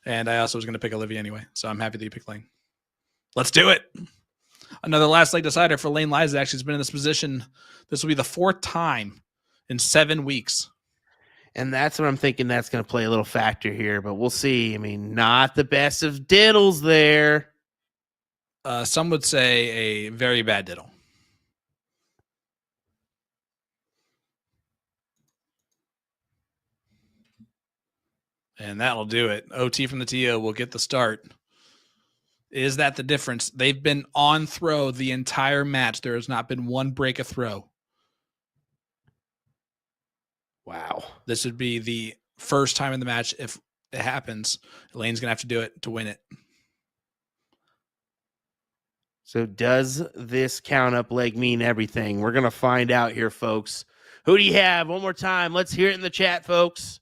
And I also was gonna pick Olivia anyway, so I'm happy that you picked Laine. Let's do it. Another last leg decider for Laine Lyzak. She's been in this position. This will be the 4th time in 7 weeks. And that's what I'm thinking that's going to play a little factor here, but we'll see. I mean, not the best of diddles there. Some would say a very bad diddle. And that'll do it. OT from the TO will get the start. Is that the difference? They've been on throw the entire match. There has not been one break of throw. Wow. This would be the first time in the match if it happens. Elaine's going to have to do it to win it. So does this count up leg mean everything? We're going to find out here, folks. Who do you have? One more time. Let's hear it in the chat, folks.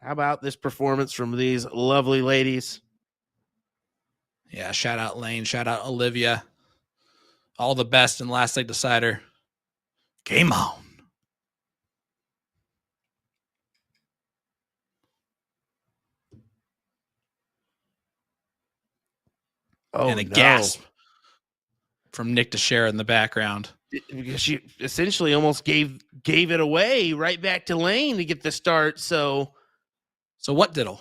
How about this performance from these lovely ladies? Yeah, shout out Laine. Shout out Olivia. All the best in last leg decider. Game on. Oh, and a gasp from Nick DeShera in the background. Because she essentially almost gave it away right back to Laine to get the start. So what diddle?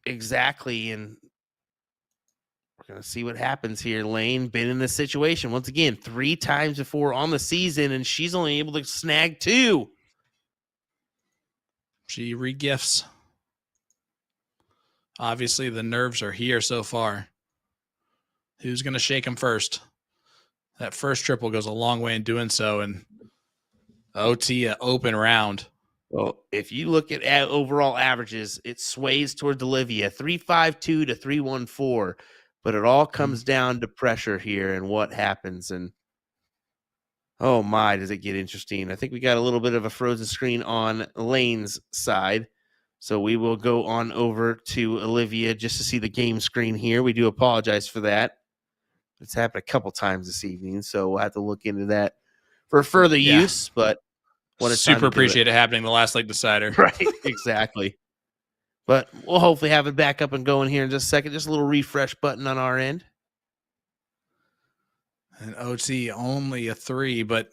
Exactly. And we're going to see what happens here. Laine been in this situation once again 3 times before on the season, and she's only able to snag 2. She regifts. Obviously, the nerves are here so far. Who's going to shake him first? That first triple goes a long way in doing so, and OT open round. Well, if you look at overall averages, it sways towards Olivia, 352 to 314, but it all comes down to pressure here and what happens. And oh my, does it get interesting. I think we got a little bit of a frozen screen on Laine's side. So we will go on over to Olivia just to see the game screen here. We do apologize for that. It's happened a couple times this evening, so we'll have to look into that for further use. But what a super appreciate it happening the last leg decider. Right, exactly. But we'll hopefully have it back up and going here in just a second. Just a little refresh button on our end. And OT only a 3, but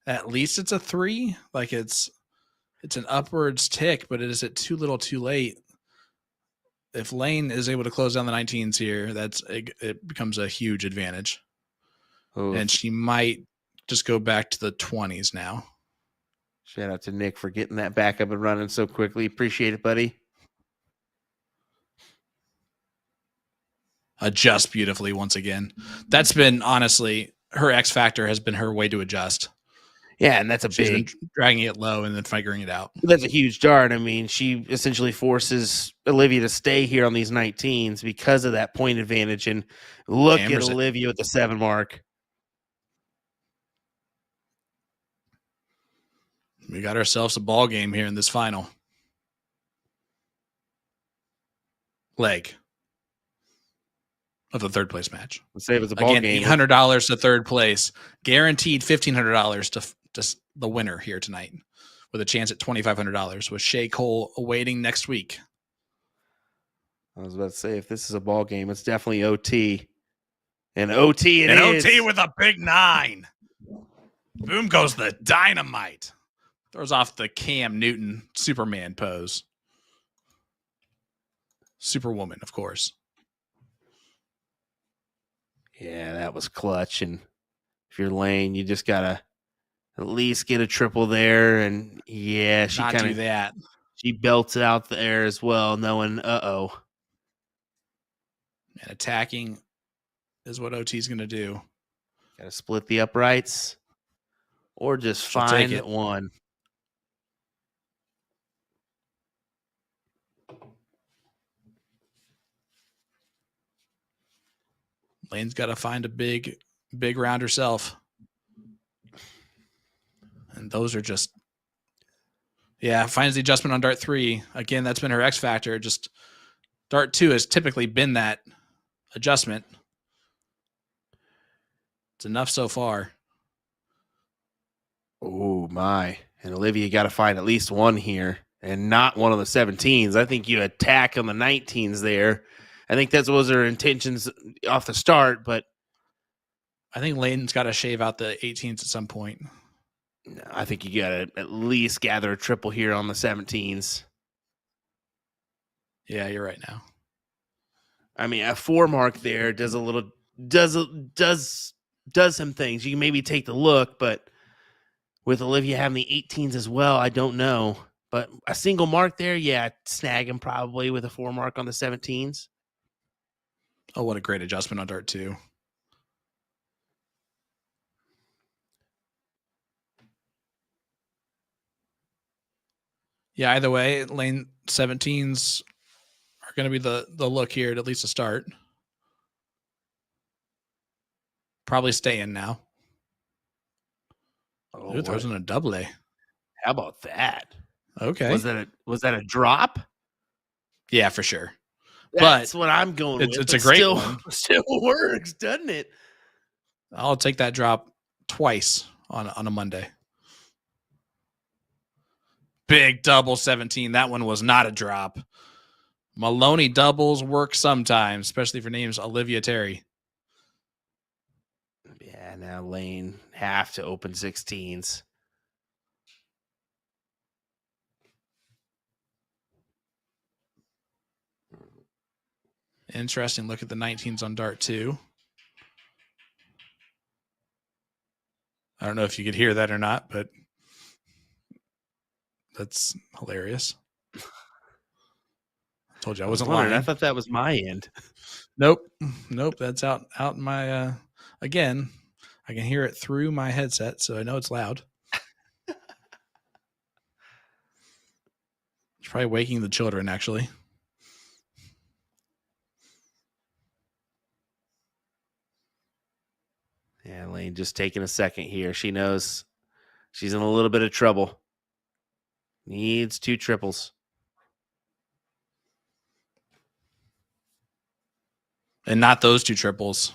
at least it's a 3. Like it's an upwards tick, but is it too little too late? If Laine is able to close down the 19s here, it becomes a huge advantage. Oof. And she might just go back to the 20s now. Shout out to Nick for getting that back up and running so quickly. Appreciate it, buddy. Adjust beautifully once again. That's been honestly her X factor has been her way to adjust. Yeah, and that's She's been dragging it low and then figuring it out. That's a huge dart. I mean, she essentially forces Olivia to stay here on these 19s because of that point advantage. And look at Olivia with the 7 mark. We got ourselves a ball game here in this final leg of the third place match. Let's say it was a ball game. $800 to third place, guaranteed $1,500 to the winner here tonight, with a chance at $2,500. With Shea Cole awaiting next week. I was about to say, if this is a ball game, it's definitely OT. And OT it is. OT with a big 9. Boom goes the dynamite. Throws off the Cam Newton Superman pose. Superwoman, of course. Yeah, that was clutch. And if you're Laine, you just got to at least get a triple there. And yeah, she kind of do that. She belts it out there as well, knowing, And attacking is what OT's going to do. Got to split the uprights or just find one. Laine's got to find a big round herself. And those are just, finds the adjustment on dart 3. Again, that's been her X factor. Just dart 2 has typically been that adjustment. It's enough so far. Oh, my. And Olivia got to find at least one here and not one of the 17s. I think you attack on the 19s there. I think that was her intentions off the start, but I think Laine's got to shave out the 18s at some point. No, I think you got to at least gather a triple here on the 17s. Yeah, you're right now. I mean, a 4 mark there does some things. You can maybe take the look, but with Olivia having the 18s as well, I don't know. But a single mark there, snag him probably with a 4 mark on the 17s. Oh, what a great adjustment on dart 2. Yeah, either way, Laine 17s are going to be the look here at least to start. Probably stay in now. Oh, throws in a double A. How about that? Okay. Was that a drop? Yeah, for sure. That's what I'm going with. It's a great one. Still works, doesn't it? I'll take that drop twice on a Monday. Big double 17. That one was not a drop. Maloney doubles work sometimes, especially for names Olivia Terry. Yeah, now Laine have to open 16s. Interesting look at the 19s on dart 2. I don't know if you could hear that or not, but that's hilarious. I told you I wasn't lying. I thought that was my end. Nope. That's out in my again. I can hear it through my headset, so I know it's loud. It's probably waking the children, actually. Yeah, Laine just taking a second here. She knows she's in a little bit of trouble. Needs 2 triples. And not those 2 triples.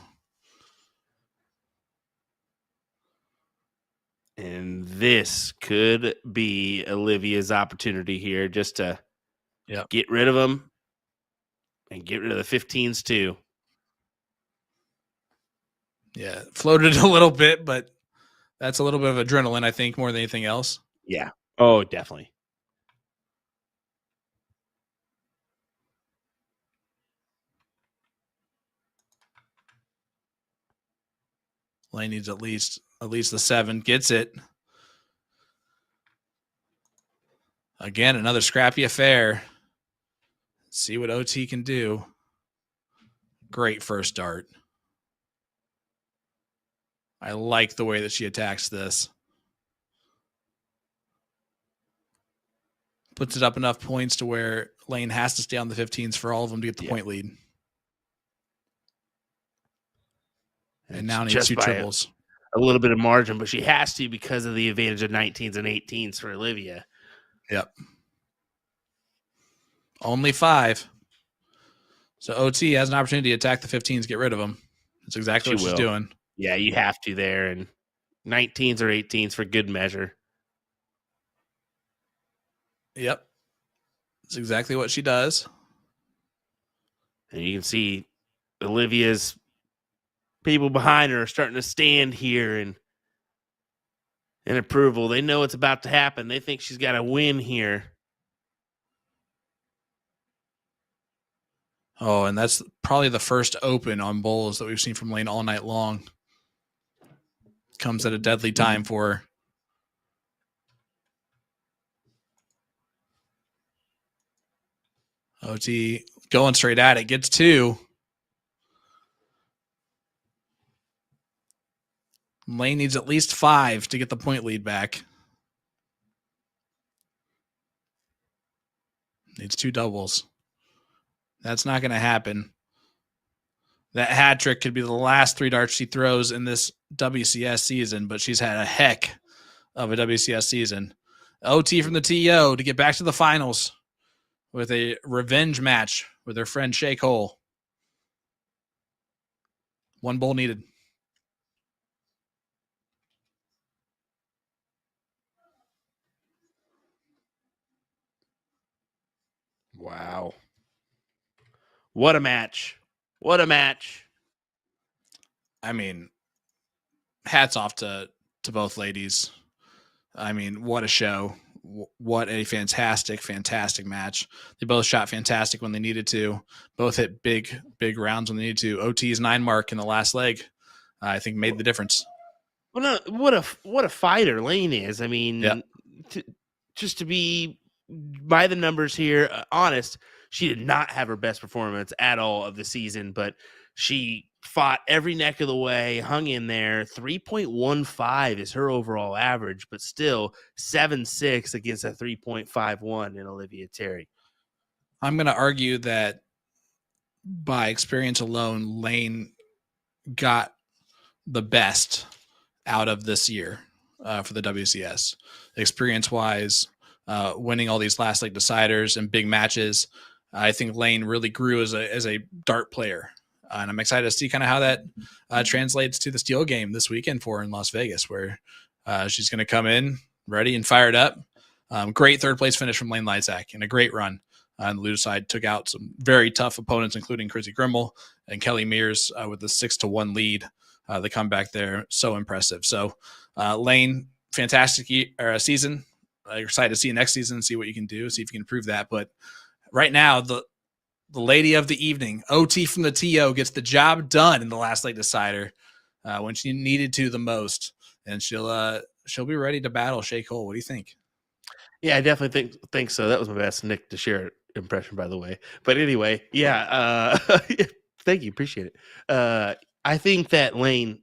And this could be Olivia's opportunity here just to get rid of them and get rid of the 15s too. Yeah, floated a little bit, but that's a little bit of adrenaline, I think, more than anything else. Yeah. Oh, definitely. Laine needs at least the 7. Gets it. Again, another scrappy affair. See what OT can do. Great first dart. I like the way that she attacks this. Puts it up enough points to where Laine has to stay on the 15s for all of them to get the point lead. And now needs 2 triples. A little bit of margin, but she has to because of the advantage of 19s and 18s for Olivia. Yep. Only 5. So OT has an opportunity to attack the 15s, get rid of them. That's exactly what she's doing. Yeah, you have to there. And 19s or 18s for good measure. Yep. That's exactly what she does. And you can see Olivia's people behind her are starting to stand here in approval. They know it's about to happen. They think she's got to win here. Oh, and that's probably the first open on bowls that we've seen from Laine all night long. Comes at a deadly time for her. OT going straight at it. Gets 2. Laine needs at least 5 to get the point lead back. Needs 2 doubles. That's not going to happen. That hat trick could be the last 3 darts she throws in this WCS season, but she's had a heck of a WCS season. OT from the TO to get back to the finals with a revenge match with her friend Shea Cole. 1 bowl needed. Wow. What a match. What a match. I mean, hats off to both ladies. I mean, what a show. What a fantastic, fantastic match. They both shot fantastic when they needed to. Both hit big rounds when they needed to. OT's 9 mark in the last leg, I think, made the difference. Well, no, what a fighter Laine is. I mean, yep. Just to be by the numbers here, honest, she did not have her best performance at all of the season, but she fought every neck of the way, hung in there. 3.15 is her overall average, but still 7-6 against a 3.51 in Olivia Terry. I'm going to argue that by experience alone, Laine got the best out of this year for the WCS. Experience-wise, winning all these last leg deciders and big matches, I think Laine really grew as a dart player. And I'm excited to see kind of how that translates to the steel game this weekend for her in Las Vegas, where she's going to come in ready and fired up. Great 3rd place finish from Laine Lyzak and a great run. On the loser side, took out some very tough opponents, including Chrissy Grimmel and Kelly Mears with a 6-1 lead. The comeback there, so impressive. So Laine, fantastic season. Excited to see you next season, see what you can do, see if you can improve that. But right now, the lady of the evening, OT from the TO, gets the job done in the last leg decider when she needed to the most, and she'll be ready to battle Shea Cole. What do you think? Yeah, I definitely think so. That was my best Nick to share impression, by the way. But anyway, yeah, thank you, appreciate it. I think that Laine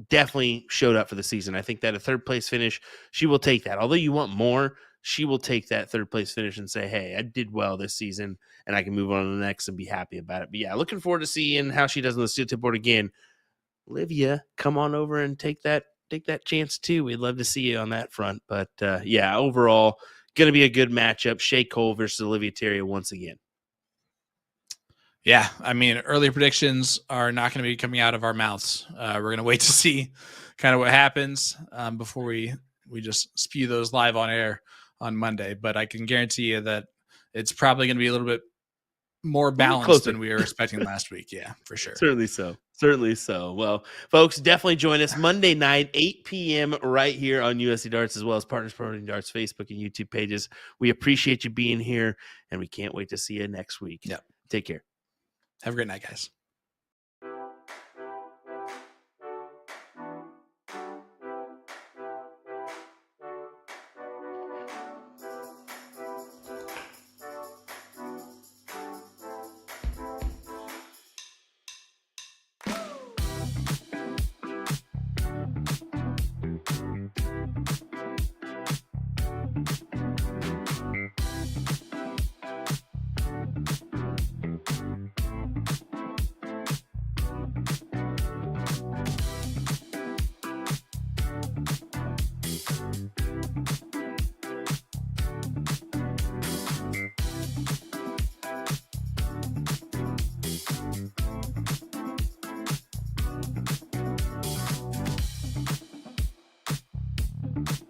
definitely showed up for the season. I think that a 3rd place finish, she will take that. Although you want more, she will take that 3rd place finish and say, hey, I did well this season and I can move on to the next and be happy about it. But yeah, looking forward to seeing how she does on the steel tip board again. Olivia, come on over and take that chance too. We'd love to see you on that front. But yeah, overall, going to be a good matchup. Shea Cole versus Olivia Terry once again. Yeah, I mean, early predictions are not going to be coming out of our mouths. We're going to wait to see kind of what happens before we just spew those live on air on Monday. But I can guarantee you that it's probably going to be a little bit more balanced than we were expecting last week. Yeah, for sure. Certainly so. Certainly so. Well, folks, definitely join us Monday night, 8 p.m. right here on USC Darts, as well as Partners Promoting Darts Facebook and YouTube pages. We appreciate you being here, and we can't wait to see you next week. Yep. Take care. Have a great night, guys. Bye.